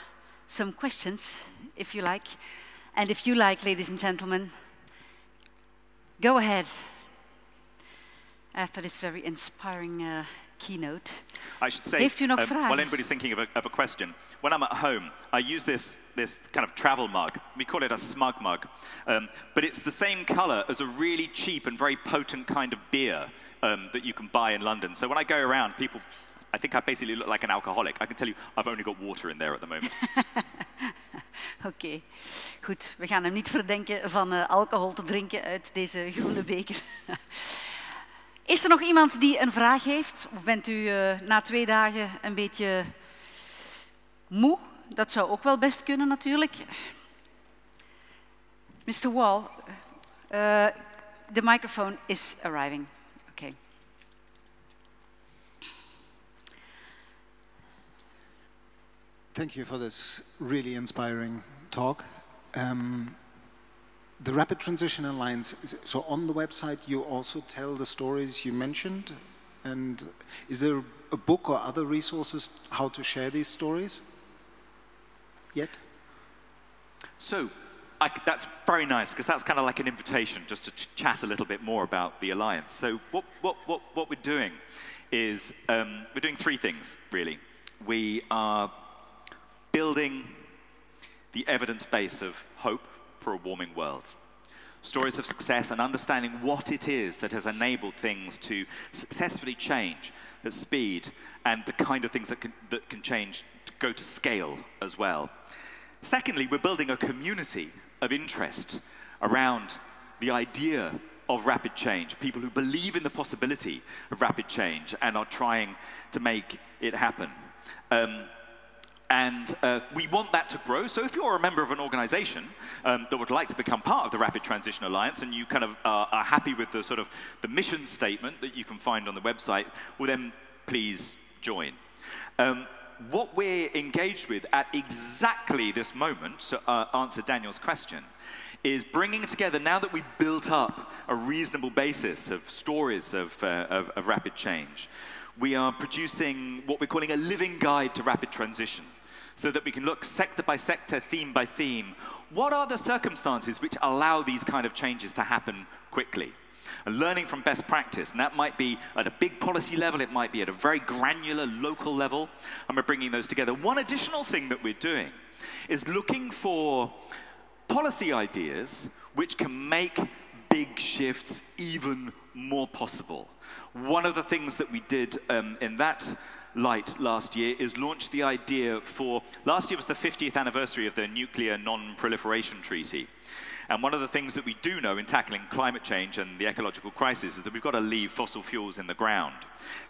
some questions, if you like. And if you like, ladies and gentlemen, go ahead. After this very inspiring keynote. I should say, Heeft u nog vragen? while anybody's thinking of a question, when I'm at home, I use this kind of travel mug. We call it a smug mug. But it's the same color as a really cheap and very potent kind of beer that you can buy in London. So when I go around, people, I think I basically look like an alcoholic. I can tell you, I've only got water in there at the moment. Oké, goed. We gaan hem niet verdenken van alcohol te drinken uit deze groene beker. Is er nog iemand die een vraag heeft? Of bent u na 2 dagen een beetje moe? Dat zou ook wel best kunnen natuurlijk. Mr. Wall, the microphone is arriving. Okay. Thank you for this really inspiring talk. The Rapid Transition Alliance, so on the website you also tell the stories you mentioned, and is there a book or other resources how to share these stories yet? So, that's very nice, because that's kind of like an invitation just to chat a little bit more about the Alliance. So what we're doing is, we're doing 3 things, really. We are building the evidence base of hope for a warming world. Stories of success and understanding what it is that has enabled things to successfully change at speed, and the kind of things that can change to go to scale as well. Secondly, we're building a community of interest around the idea of rapid change, people who believe in the possibility of rapid change and are trying to make it happen. And we want that to grow. So if you're a member of an organization that would like to become part of the Rapid Transition Alliance, and you kind of are happy with the sort of the mission statement that you can find on the website, well then please join. What we're engaged with at exactly this moment, to answer Daniel's question, is bringing together, now that we've built up a reasonable basis of stories of rapid change, we are producing what we're calling a living guide to rapid transition, so that we can look sector by sector, theme by theme. What are the circumstances which allow these kind of changes to happen quickly? And learning from best practice, and that might be at a big policy level, it might be at a very granular local level, and we're bringing those together. One additional thing that we're doing is looking for policy ideas which can make big shifts even more possible. One of the things that we did in that light last year is launch the idea for, last year was the 50th anniversary of the Nuclear Non-Proliferation Treaty. And one of the things that we do know in tackling climate change and the ecological crisis is that we've got to leave fossil fuels in the ground.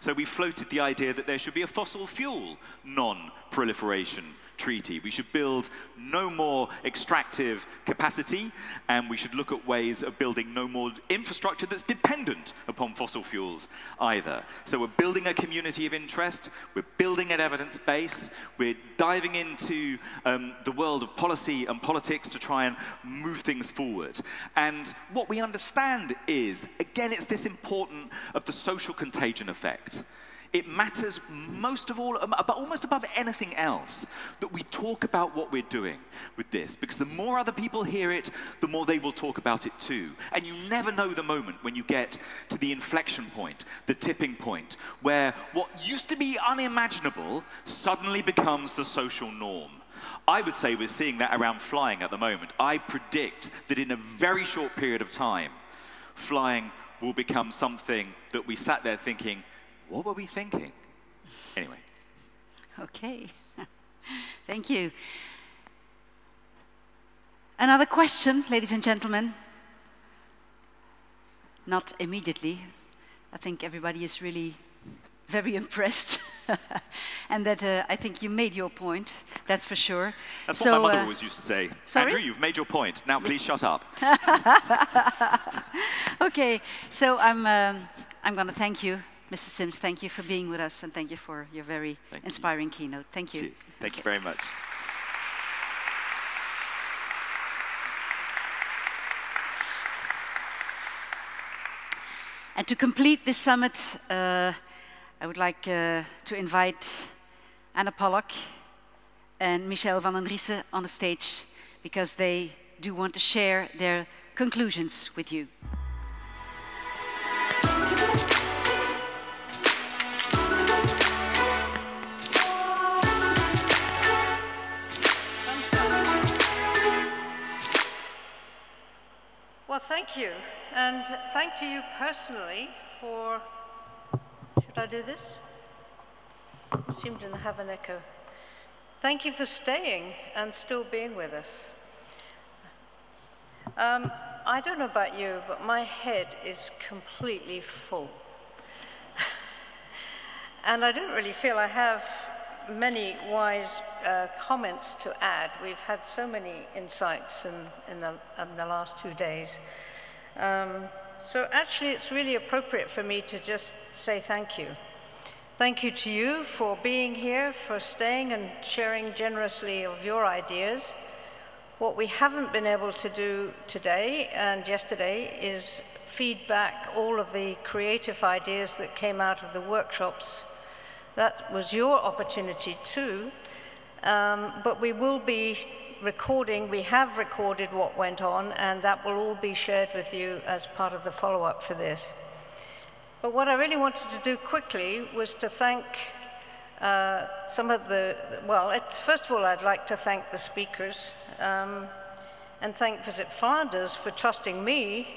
So we floated the idea that there should be a fossil fuel non-proliferation treaty. We should build no more extractive capacity, and we should look at ways of building no more infrastructure that's dependent upon fossil fuels either. So we're building a community of interest, we're building an evidence base, we're diving into the world of policy and politics to try and move things forward. And what we understand is, again, it's this important of the social contagion effect. It matters most of all, almost above anything else, that we talk about what we're doing with this. Because the more other people hear it, the more they will talk about it too. And you never know the moment when you get to the inflection point, the tipping point, where what used to be unimaginable suddenly becomes the social norm. I would say we're seeing that around flying at the moment. I predict that in a very short period of time, flying will become something that we sat there thinking, what were we thinking? Anyway. Okay. Thank you. Another question, ladies and gentlemen? Not immediately. I think everybody is really very impressed. And that I think you made your point, that's for sure. That's what my mother always used to say. Sorry? Andrew, you've made your point. Now please shut up. Okay, so I'm going to thank you. Mr. Sims, thank you for being with us, and thank you for your very inspiring keynote. Thank you. Cheers. Thank you very much. And to complete this summit, I would like to invite Anna Pollock and Michel van den Riesen on the stage, because they do want to share their conclusions with you. and thank to you personally for, should I do this? I seem to have an echo. Thank you for staying and still being with us. I don't know about you, but my head is completely full. And I don't really feel I have many wise comments to add. We've had so many insights in the last 2 days. So actually, it's really appropriate for me to just say thank you. Thank you to you for being here, for staying and sharing generously of your ideas. What we haven't been able to do today and yesterday is feed back all of the creative ideas that came out of the workshops. That was your opportunity too, but we will be recording, we have recorded what went on, and that will all be shared with you as part of the follow-up for this. But what I really wanted to do quickly was to thank some of the, well, first of all, I'd like to thank the speakers and thank Visit Flanders for trusting me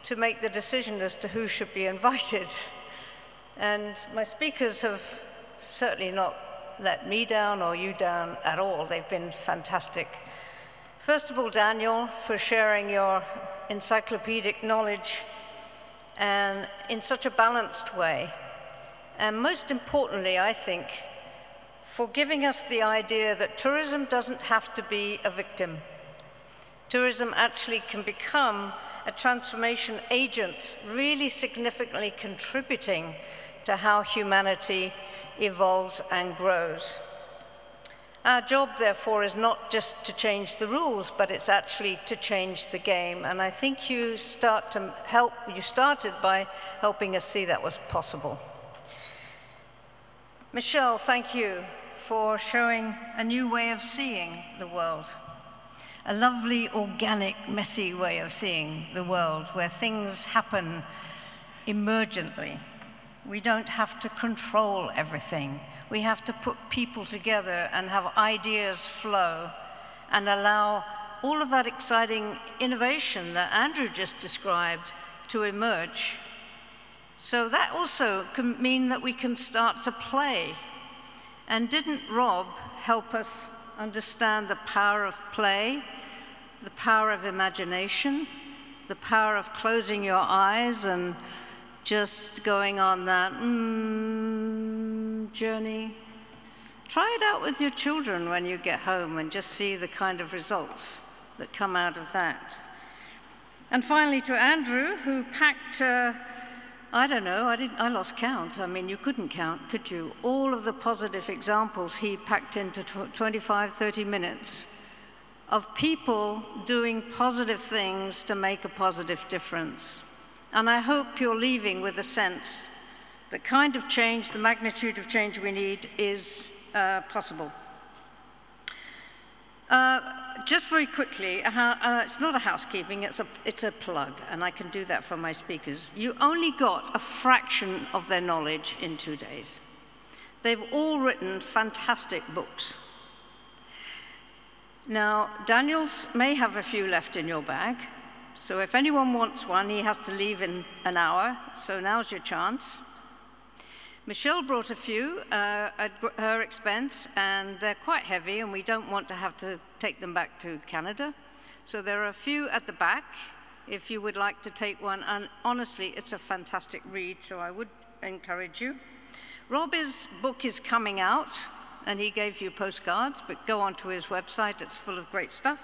to make the decision as to who should be invited. And my speakers have certainly not let me down or you down at all. They've been fantastic. First of all, Daniel, for sharing your encyclopedic knowledge and in such a balanced way. And most importantly, I think, for giving us the idea that tourism doesn't have to be a victim. Tourism actually can become a transformation agent, really significantly contributing to how humanity evolves and grows. Our job, therefore, is not just to change the rules, but it's actually to change the game. And I think you started by helping us see that was possible. Michelle, thank you for showing a new way of seeing the world. A lovely, organic, messy way of seeing the world, where things happen emergently. We don't have to control everything. We have to put people together and have ideas flow and allow all of that exciting innovation that Andrew just described to emerge. So that also can mean that we can start to play. And didn't Rob help us understand the power of play, the power of imagination, the power of closing your eyes and just going on that journey? Try it out with your children when you get home and just see the kind of results that come out of that. And finally to Andrew, who packed, I don't know, I lost count. I mean, you couldn't count, could you? All of the positive examples he packed into 25, 30 minutes of people doing positive things to make a positive difference. And I hope you're leaving with a sense the kind of change, the magnitude of change we need is possible. Just very quickly, it's not a housekeeping, it's a plug, and I can do that for my speakers. You only got a fraction of their knowledge in 2 days. They've all written fantastic books. Now, Daniel's may have a few left in your bag, so if anyone wants one, he has to leave in an hour, so now's your chance. Michelle brought a few at her expense, and they're quite heavy, and we don't want to have to take them back to Canada. So there are a few at the back, if you would like to take one, and honestly, it's a fantastic read, so I would encourage you. Rob's book is coming out, and he gave you postcards, but go onto his website, it's full of great stuff.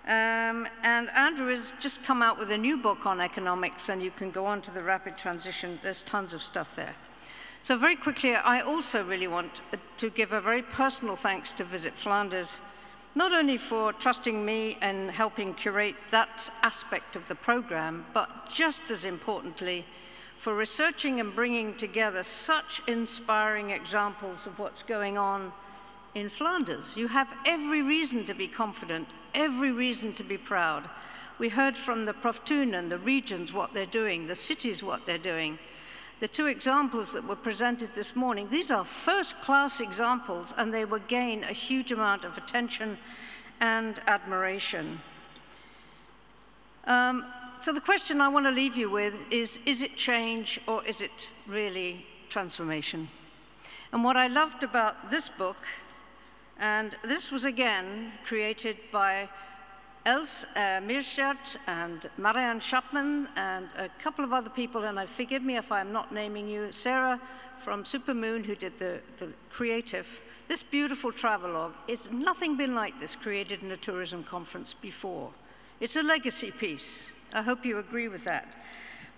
And Andrew has just come out with a new book on economics, and you can go on to the rapid transition. There's tons of stuff there. So very quickly, I also really want to give a very personal thanks to Visit Flanders, not only for trusting me and helping curate that aspect of the program, but just as importantly, for researching and bringing together such inspiring examples of what's going on in Flanders. You have every reason to be confident, every reason to be proud. We heard from the Prof. Thun and the regions what they're doing, the cities what they're doing. The two examples that were presented this morning, these are first-class examples, and they will gain a huge amount of attention and admiration. So the question I want to leave you with is it change or is it really transformation? And what I loved about this book, and this was again created by Els Meerschert and Marianne Chapman and a couple of other people, and forgive me if I'm not naming you, Sarah from Supermoon, who did the creative. This beautiful travelogue is nothing been like this created in a tourism conference before. It's a legacy piece. I hope you agree with that.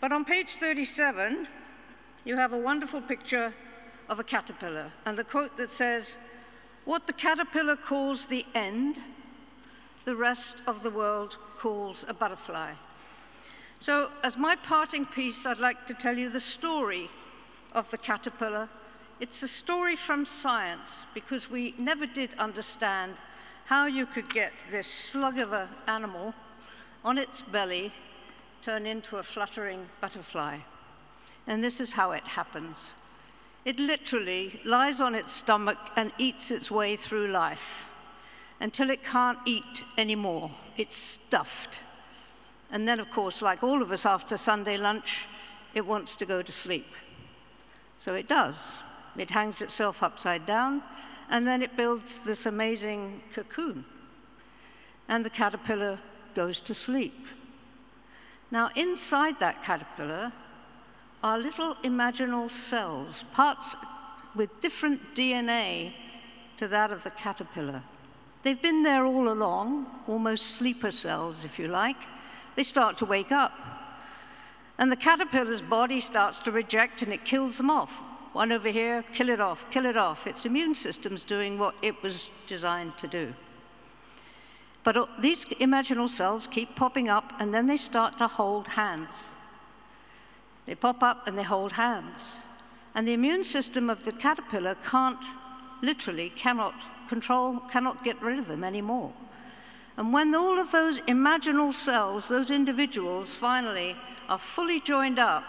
But on page 37, you have a wonderful picture of a caterpillar, and the quote that says, "What the caterpillar calls the end, the rest of the world calls a butterfly." So as my parting piece, I'd like to tell you the story of the caterpillar. It's a story from science, because we never did understand how you could get this slug of an animal on its belly turn into a fluttering butterfly. And this is how it happens. It literally lies on its stomach and eats its way through life until it can't eat anymore. It's stuffed. And then, of course, like all of us after Sunday lunch, it wants to go to sleep. So it does. It hangs itself upside down, and then it builds this amazing cocoon. And the caterpillar goes to sleep. Now, inside that caterpillar are little imaginal cells, parts with different DNA to that of the caterpillar. They've been there all along, almost sleeper cells, if you like. They start to wake up. And the caterpillar's body starts to reject, and it kills them off. One over here, kill it off, kill it off. Its immune system's doing what it was designed to do. But these imaginal cells keep popping up, and then they start to hold hands. They pop up and they hold hands. And the immune system of the caterpillar cannot get rid of them anymore. And when all of those imaginal cells, those individuals, finally are fully joined up,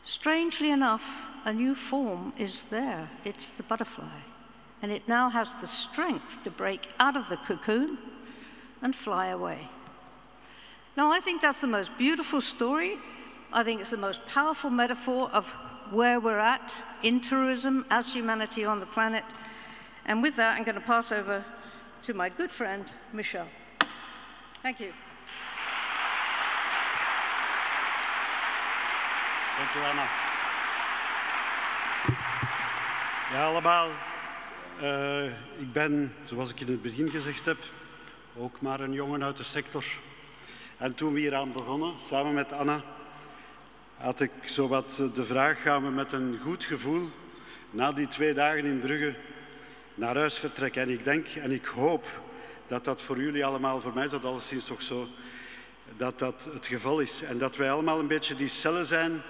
strangely enough, a new form is there. It's the butterfly. And it now has the strength to break out of the cocoon and fly away. Now, I think that's the most beautiful story. I think it's the most powerful metaphor of where we're at in tourism as humanity on the planet. And with that, I'm going to pass over to my good friend, Michel. Thank you. Dank u, Anna. Ja, allemaal. Ik ben, zoals ik in het begin gezegd heb, ook maar een jongen uit de sector. En toen we hieraan begonnen, samen met Anna, had ik zowat de vraag, gaan we met een goed gevoel na die 2 dagen in Brugge naar huis vertrekken. En ik denk en ik hoop dat dat voor jullie allemaal, voor mij is dat alleszins toch zo, dat dat het geval is. En dat wij allemaal een beetje die cellen zijn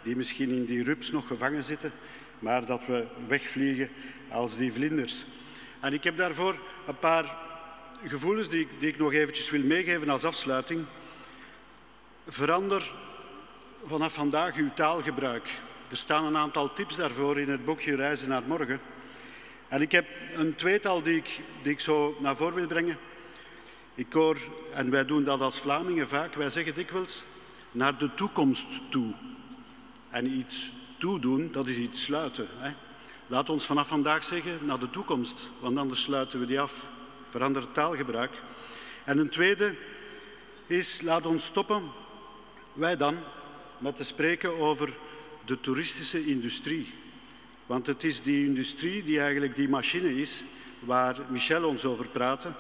die misschien in die rups nog gevangen zitten, maar dat we wegvliegen als die vlinders. En ik heb daarvoor een paar gevoelens die ik nog eventjes wil meegeven als afsluiting. Verander vanaf vandaag uw taalgebruik. Er staan een aantal tips daarvoor in het boekje Reizen naar Morgen. En ik heb een tweetal die ik zo naar voren wil brengen. Ik hoor, en wij doen dat als Vlamingen vaak, wij zeggen dikwijls naar de toekomst toe. En iets toedoen, dat is iets sluiten. Hè? Laat ons vanaf vandaag zeggen naar de toekomst, want anders sluiten we die af. Verander het taalgebruik. En een tweede is, laat ons stoppen, wij dan, met te spreken over de toeristische industrie. Want het is die industrie die eigenlijk die machine is waar Michel ons over praatte.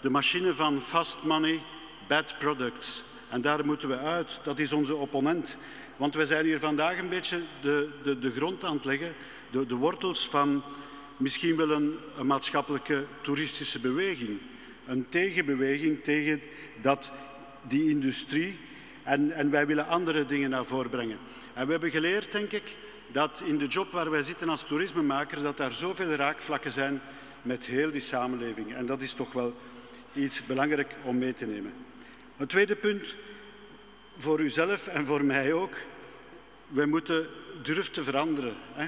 De machine van fast money, bad products. En daar moeten we uit. Dat is onze opponent. Want wij zijn hier vandaag een beetje de grond aan het leggen, de wortels van misschien wel een maatschappelijke toeristische beweging. Een tegenbeweging tegen die industrie. En wij willen andere dingen naar voren brengen. En we hebben geleerd, denk ik, dat in de job waar wij zitten als toerismemaker, dat daar zoveel raakvlakken zijn met heel die samenleving. En dat is toch wel iets belangrijk om mee te nemen. Het tweede punt, voor uzelf en voor mij ook, wij moeten durven te veranderen. Hè?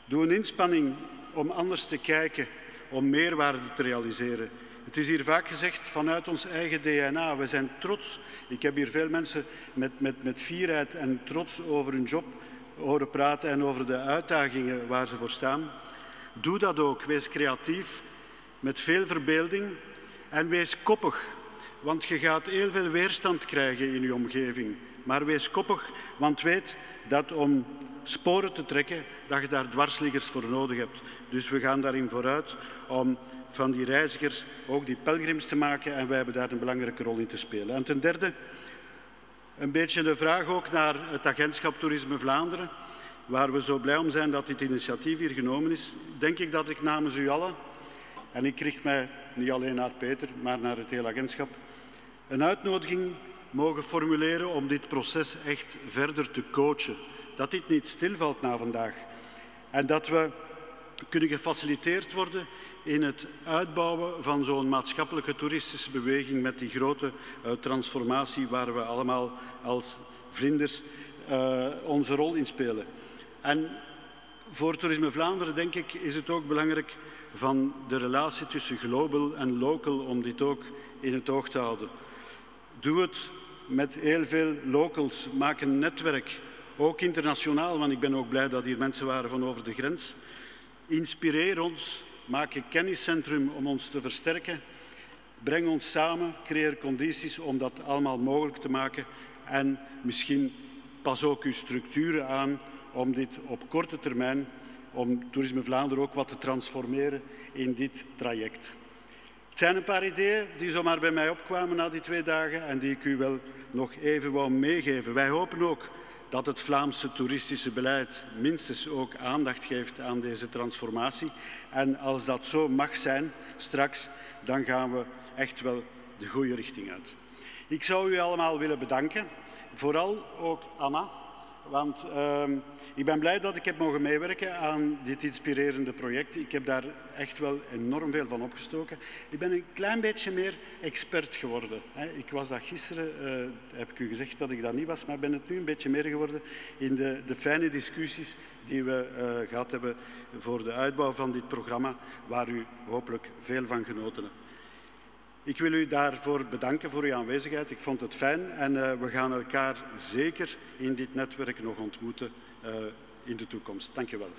Doe een inspanning om anders te kijken, om meerwaarde te realiseren. Het is hier vaak gezegd vanuit ons eigen DNA. We zijn trots. Ik heb hier veel mensen met fierheid en trots over hun job horen praten en over de uitdagingen waar ze voor staan. Doe dat ook. Wees creatief, met veel verbeelding en wees koppig. Want je gaat heel veel weerstand krijgen in je omgeving. Maar wees koppig, want weet dat om sporen te trekken, dat je daar dwarsliggers voor nodig hebt. Dus we gaan daarin vooruit om van die reizigers ook die pelgrims te maken en wij hebben daar een belangrijke rol in te spelen. En ten derde, een beetje de vraag ook naar het agentschap Toerisme Vlaanderen, waar we zo blij om zijn dat dit initiatief hier genomen is. Denk ik dat ik namens u allen, en ik richt mij niet alleen naar Peter, maar naar het hele agentschap, een uitnodiging mogen formuleren om dit proces echt verder te coachen. Dat dit niet stilvalt na vandaag. En dat we kunnen gefaciliteerd worden in het uitbouwen van zo'n maatschappelijke toeristische beweging met die grote transformatie waar we allemaal als vlinders onze rol in spelen. En voor Toerisme Vlaanderen, denk ik, is het ook belangrijk van de relatie tussen global en local om dit ook in het oog te houden. Doe het met heel veel locals. Maak een netwerk, ook internationaal, want ik ben ook blij dat hier mensen waren van over de grens. Inspireer ons, maak een kenniscentrum om ons te versterken. Breng ons samen, creëer condities om dat allemaal mogelijk te maken. En misschien pas ook uw structuren aan om dit op korte termijn, om Toerisme Vlaanderen ook wat te transformeren in dit traject. Het zijn een paar ideeën die zomaar bij mij opkwamen na die 2 dagen en die ik u wel nog even wou meegeven. Wij hopen ook dat het Vlaamse toeristische beleid minstens ook aandacht geeft aan deze transformatie. En als dat zo mag zijn straks, dan gaan we echt wel de goede richting uit. Ik zou u allemaal willen bedanken, vooral ook Anna, want ik ben blij dat ik heb mogen meewerken aan dit inspirerende project. Ik heb daar echt wel enorm veel van opgestoken. Ik ben een klein beetje meer expert geworden. Ik was dat gisteren, heb ik u gezegd dat ik dat niet was, maar ik ben het nu een beetje meer geworden in de fijne discussies die we gehad hebben voor de uitbouw van dit programma, waar u hopelijk veel van genoten hebt. Ik wil u daarvoor bedanken voor uw aanwezigheid. Ik vond het fijn en we gaan elkaar zeker in dit netwerk nog ontmoeten in de toekomst. Dank je wel.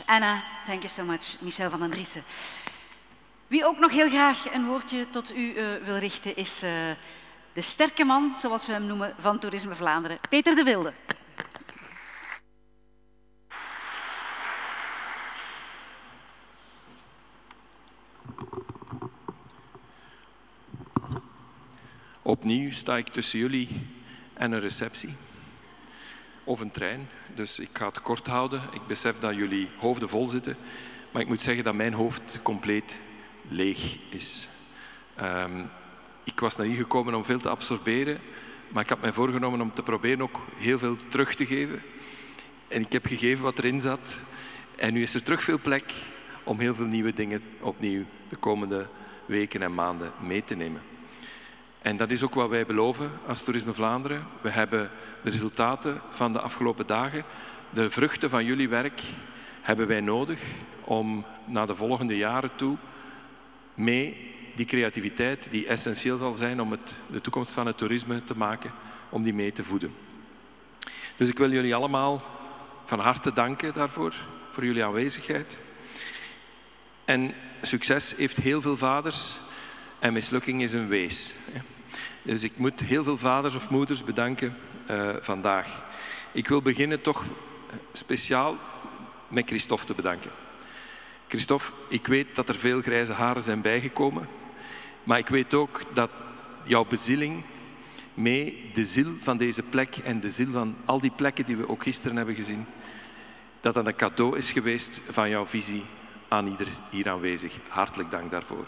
Anna, thank you so much. Michel van den Driessen. Wie ook nog heel graag een woordje tot u wil richten is de sterke man, zoals we hem noemen, van Toerisme Vlaanderen, Peter de Wilde. Opnieuw sta ik tussen jullie en een receptie of een trein, dus ik ga het kort houden. Ik besef dat jullie hoofden vol zitten, maar ik moet zeggen dat mijn hoofd compleet leeg is. Ik was naar hier gekomen om veel te absorberen, maar ik had mij voorgenomen om te proberen ook heel veel terug te geven. En ik heb gegeven wat erin zat. En nu is er terug veel plek om heel veel nieuwe dingen opnieuw de komende weken en maanden mee te nemen. En dat is ook wat wij beloven als Toerisme Vlaanderen. We hebben de resultaten van de afgelopen dagen, de vruchten van jullie werk, hebben wij nodig om naar de volgende jaren toe mee die creativiteit die essentieel zal zijn om de toekomst van het toerisme te maken, om die mee te voeden. Dus ik wil jullie allemaal van harte danken daarvoor, voor jullie aanwezigheid. En succes heeft heel veel vaders en mislukking is een wees. Dus ik moet heel veel vaders of moeders bedanken vandaag. Ik wil beginnen toch speciaal met Christophe te bedanken. Christophe, ik weet dat er veel grijze haren zijn bijgekomen, maar ik weet ook dat jouw bezieling mee de ziel van deze plek en de ziel van al die plekken die we ook gisteren hebben gezien, dat dat een cadeau is geweest van jouw visie aan ieder hier aanwezig. Hartelijk dank daarvoor.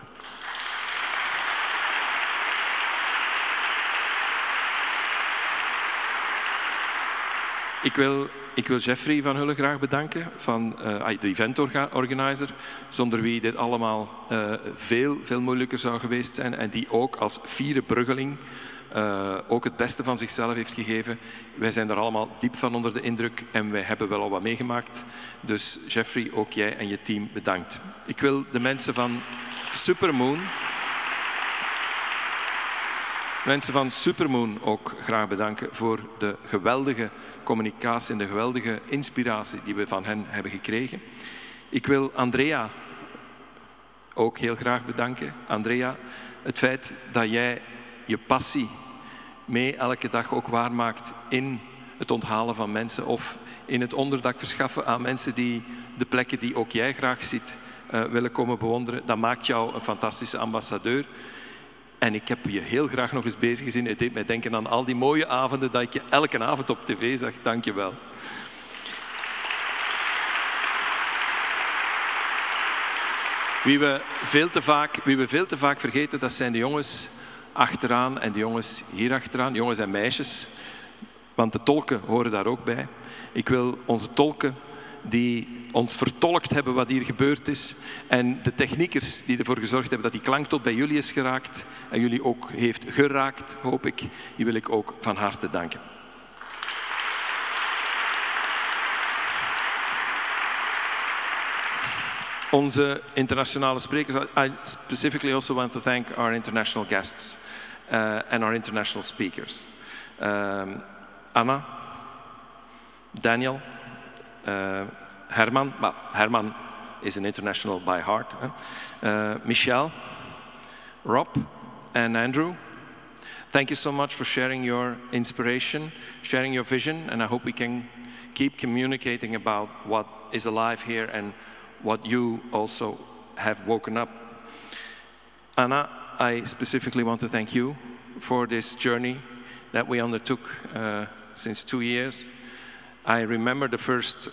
Ik wil Jeffrey van Hulle graag bedanken, van de event-organizer, zonder wie dit allemaal veel moeilijker zou geweest zijn en die ook als fiere bruggeling ook het beste van zichzelf heeft gegeven. Wij zijn er allemaal diep van onder de indruk en wij hebben wel al wat meegemaakt. Dus Jeffrey, ook jij en je team bedankt. Ik wil de mensen van Supermoon ook graag bedanken voor de geweldige communicatie en de geweldige inspiratie die we van hen hebben gekregen. Ik wil Andrea ook heel graag bedanken. Andrea, het feit dat jij je passie mee elke dag ook waarmaakt in het onthalen van mensen of in het onderdak verschaffen aan mensen die de plekken die ook jij graag ziet willen komen bewonderen, dat maakt jou een fantastische ambassadeur. En ik heb je heel graag nog eens bezig gezien. Het deed mij denken aan al die mooie avonden dat ik je elke avond op tv zag. Dank je wel. Wie we veel te vaak vergeten, dat zijn de jongens achteraan en de jongens hier achteraan. Jongens en meisjes. Want de tolken horen daar ook bij. Ik wil onze tolken die ons vertolkt hebben wat hier gebeurd is. En de techniekers die ervoor gezorgd hebben dat die klank tot bij jullie is geraakt. En jullie ook heeft geraakt, hoop ik. Die wil ik ook van harte danken. Onze internationale sprekers. I specifically also want to thank our international guests and our international speakers. Anna, Daniel, Herman, well, Herman is an international by heart. Michelle, Rob, and Andrew. Thank you so much for sharing your inspiration, sharing your vision, and I hope we can keep communicating about what is alive here and what you also have woken up. Anna, I specifically want to thank you for this journey that we undertook since 2 years. I remember the first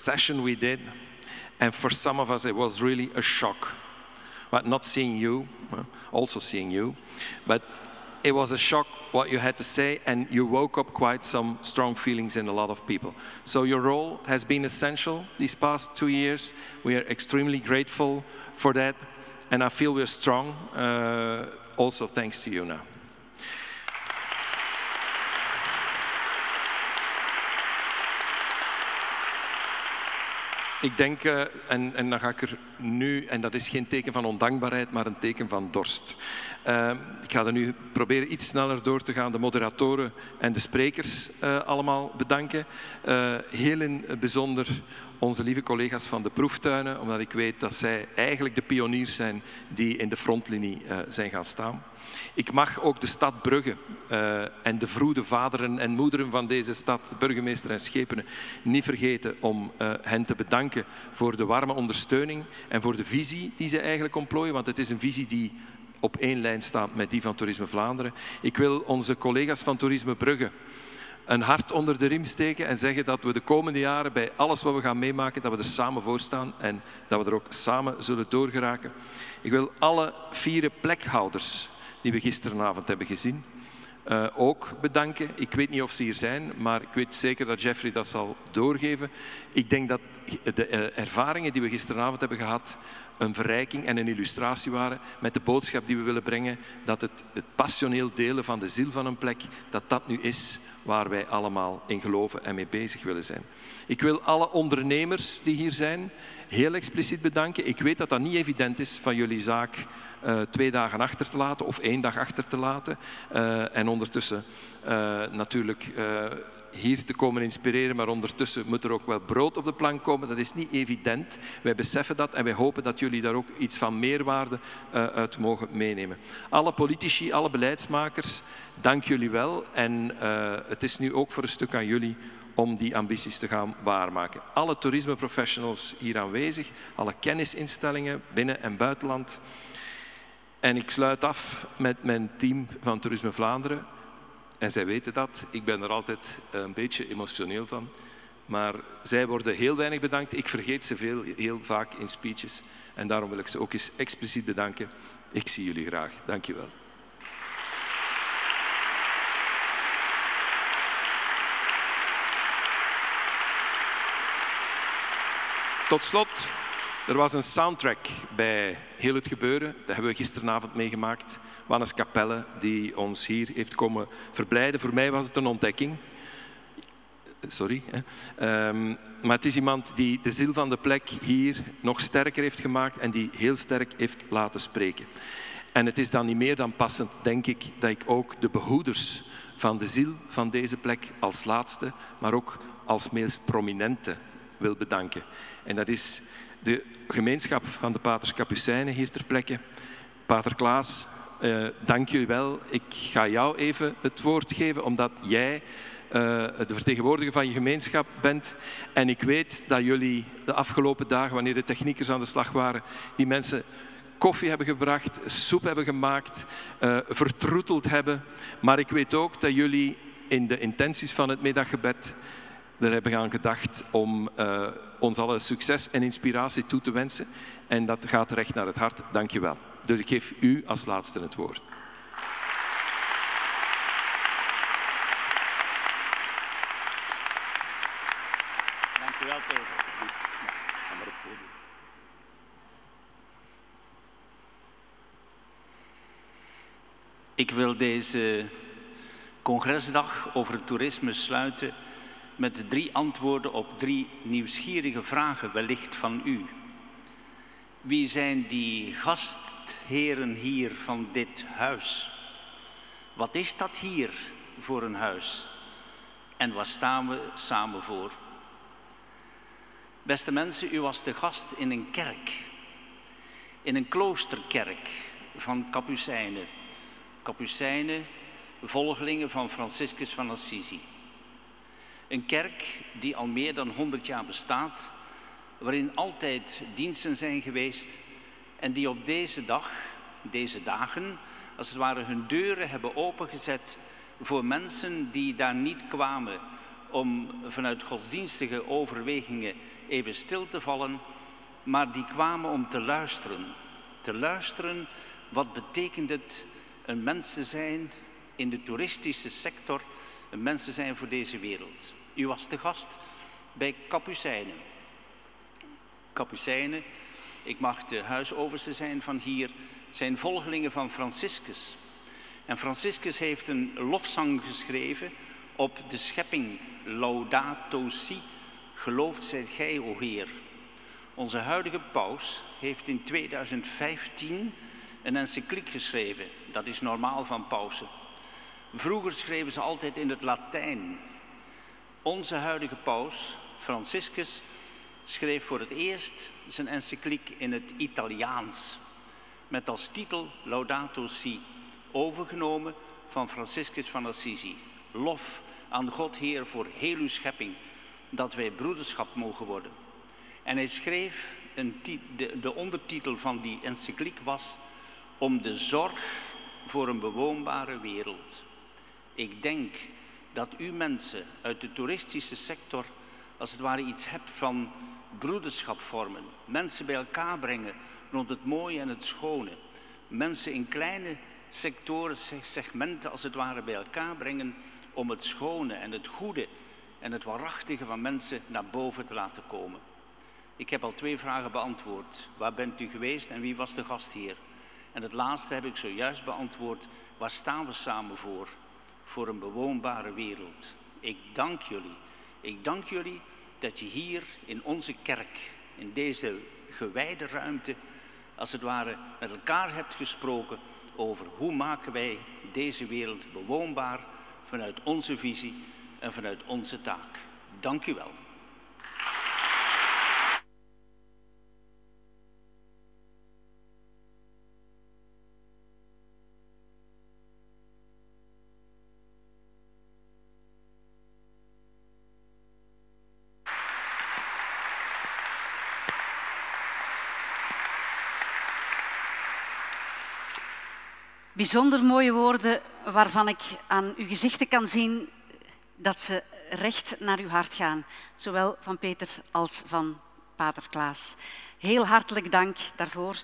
session we did, and for some of us it was really a shock. But not seeing you, also seeing you, but it was a shock what you had to say, and you woke up quite some strong feelings in a lot of people. So your role has been essential these past 2 years. We are extremely grateful for that, and I feel we're strong, also thanks to you now. Ik denk, en dan ga ik er nu, en dat is geen teken van ondankbaarheid, maar een teken van dorst. Ik ga er nu proberen iets sneller door te gaan. De moderatoren en de sprekers allemaal bedanken. Heel in het bijzonder onze lieve collega's van de proeftuinen, omdat ik weet dat zij eigenlijk de pioniers zijn die in de frontlinie zijn gaan staan. Ik mag ook de stad Brugge en de vroede vaderen en moederen van deze stad, burgemeester en schepenen, niet vergeten om hen te bedanken voor de warme ondersteuning en voor de visie die ze eigenlijk ontplooien, want het is een visie die op één lijn staat met die van Toerisme Vlaanderen. Ik wil onze collega's van Toerisme Brugge een hart onder de riem steken en zeggen dat we de komende jaren bij alles wat we gaan meemaken, dat we er samen voor staan en dat we er ook samen zullen doorgeraken. Ik wil alle 4 plekhouders die we gisteravond hebben gezien, ook bedanken. Ik weet niet of ze hier zijn, maar ik weet zeker dat Jeffrey dat zal doorgeven. Ik denk dat de ervaringen die we gisteravond hebben gehad een verrijking en een illustratie waren met de boodschap die we willen brengen, dat het passioneel delen van de ziel van een plek, dat nu is waar wij allemaal in geloven en mee bezig willen zijn. Ik wil alle ondernemers die hier zijn heel expliciet bedanken. Ik weet dat dat niet evident is van jullie zaak 2 dagen achter te laten of 1 dag achter te laten. En ondertussen natuurlijk hier te komen inspireren, maar ondertussen moet er ook wel brood op de plank komen. Dat is niet evident. Wij beseffen dat en wij hopen dat jullie daar ook iets van meerwaarde uit mogen meenemen. Alle politici, alle beleidsmakers, dank jullie wel. En het is nu ook voor een stuk aan jullie om die ambities te gaan waarmaken. Alle toerismeprofessionals hier aanwezig, alle kennisinstellingen binnen- en buitenland. En ik sluit af met mijn team van Toerisme Vlaanderen. En zij weten dat. Ik ben er altijd een beetje emotioneel van. Maar zij worden heel weinig bedankt. Ik vergeet ze heel vaak in speeches. En daarom wil ik ze ook eens expliciet bedanken. Ik zie jullie graag. Dank je wel. Tot slot, er was een soundtrack bij heel het gebeuren. Dat hebben we gisteravond meegemaakt. Wannes Capelle, die ons hier heeft komen verblijden. Voor mij was het een ontdekking. Sorry. Maar het is iemand die de ziel van de plek hier nog sterker heeft gemaakt en die heel sterk heeft laten spreken. En het is dan niet meer dan passend, denk ik, dat ik ook de behoeders van de ziel van deze plek als laatste, maar ook als meest prominente wil bedanken. En dat is de gemeenschap van de Paters Capucijnen hier ter plekke. Pater Klaas, dank jullie wel. Ik ga jou even het woord geven, omdat jij de vertegenwoordiger van je gemeenschap bent. En ik weet dat jullie de afgelopen dagen, wanneer de techniekers aan de slag waren, die mensen koffie hebben gebracht, soep hebben gemaakt, vertroeteld hebben. Maar ik weet ook dat jullie in de intenties van het middaggebed er hebben aan gedacht om ons alle succes en inspiratie toe te wensen. En dat gaat recht naar het hart. Dank je wel. Dus ik geef u als laatste het woord. Dank je wel, Peter. Ik wil deze congresdag over het toerisme sluiten met 3 antwoorden op 3 nieuwsgierige vragen wellicht van u. Wie zijn die gastheren hier van dit huis? Wat is dat hier voor een huis? En waar staan we samen voor? Beste mensen, u was de gast in een kerk. In een kloosterkerk van Capucijnen. Capucijnen, volgelingen van Franciscus van Assisi. Een kerk die al meer dan 100 jaar bestaat, waarin altijd diensten zijn geweest en die op deze dag, deze dagen, als het ware hun deuren hebben opengezet voor mensen die daar niet kwamen om vanuit godsdienstige overwegingen even stil te vallen, maar die kwamen om te luisteren. Te luisteren, wat betekent het een mens te zijn in de toeristische sector, een mens te zijn voor deze wereld. U was de gast bij Capucijnen. Capucijnen, ik mag de huisoverste zijn van hier, zijn volgelingen van Franciscus. En Franciscus heeft een lofzang geschreven op de schepping. Laudato si, geloofd zijt gij, o Heer. Onze huidige paus heeft in 2015 een encycliek geschreven. Dat is normaal van pausen. Vroeger schreven ze altijd in het Latijn. Onze huidige paus, Franciscus, schreef voor het eerst zijn encycliek in het Italiaans. Met als titel Laudato si, overgenomen van Franciscus van Assisi. Lof aan God Heer voor heel uw schepping, dat wij broederschap mogen worden. En hij schreef, de ondertitel van die encycliek was, om de zorg voor een bewoonbare wereld. Ik denk dat u mensen uit de toeristische sector als het ware iets hebt van broederschap vormen. Mensen bij elkaar brengen rond het mooie en het schone. Mensen in kleine sectoren, segmenten als het ware bij elkaar brengen om het schone en het goede en het waarachtige van mensen naar boven te laten komen. Ik heb al 2 vragen beantwoord. Waar bent u geweest en wie was de gastheer? En het laatste heb ik zojuist beantwoord. Waar staan we samen voor? Voor een bewoonbare wereld. Ik dank jullie. Ik dank jullie dat je hier in onze kerk, in deze gewijde ruimte, als het ware met elkaar hebt gesproken over hoe maken wij deze wereld bewoonbaar vanuit onze visie en vanuit onze taak. Dank u wel. Bijzonder mooie woorden waarvan ik aan uw gezichten kan zien dat ze recht naar uw hart gaan. Zowel van Peter als van Pater Klaas. Heel hartelijk dank daarvoor.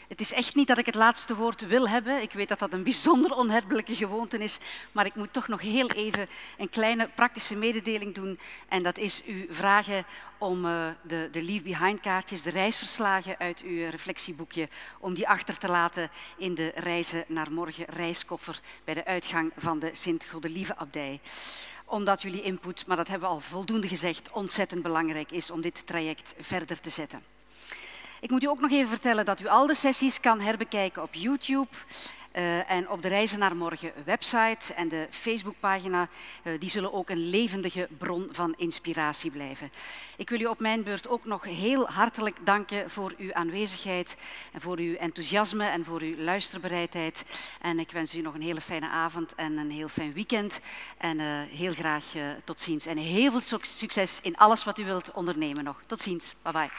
Het is echt niet dat ik het laatste woord wil hebben. Ik weet dat dat een bijzonder onherroepelijke gewoonte is, maar ik moet toch nog heel even een kleine praktische mededeling doen. En dat is u vragen om de Leave Behind kaartjes, de reisverslagen uit uw reflectieboekje, om die achter te laten in de Reizen naar Morgen reiskoffer bij de uitgang van de Sint-Godelieve Abdij. Omdat jullie input, maar dat hebben we al voldoende gezegd, ontzettend belangrijk is om dit traject verder te zetten. Ik moet u ook nog even vertellen dat u al de sessies kan herbekijken op YouTube en op de Reizen naar Morgen website en de Facebookpagina. Die zullen ook een levendige bron van inspiratie blijven. Ik wil u op mijn beurt ook nog heel hartelijk danken voor uw aanwezigheid en voor uw enthousiasme en voor uw luisterbereidheid. En ik wens u nog een hele fijne avond en een heel fijn weekend. En heel graag tot ziens. En heel veel succes in alles wat u wilt ondernemen nog. Tot ziens. Bye bye.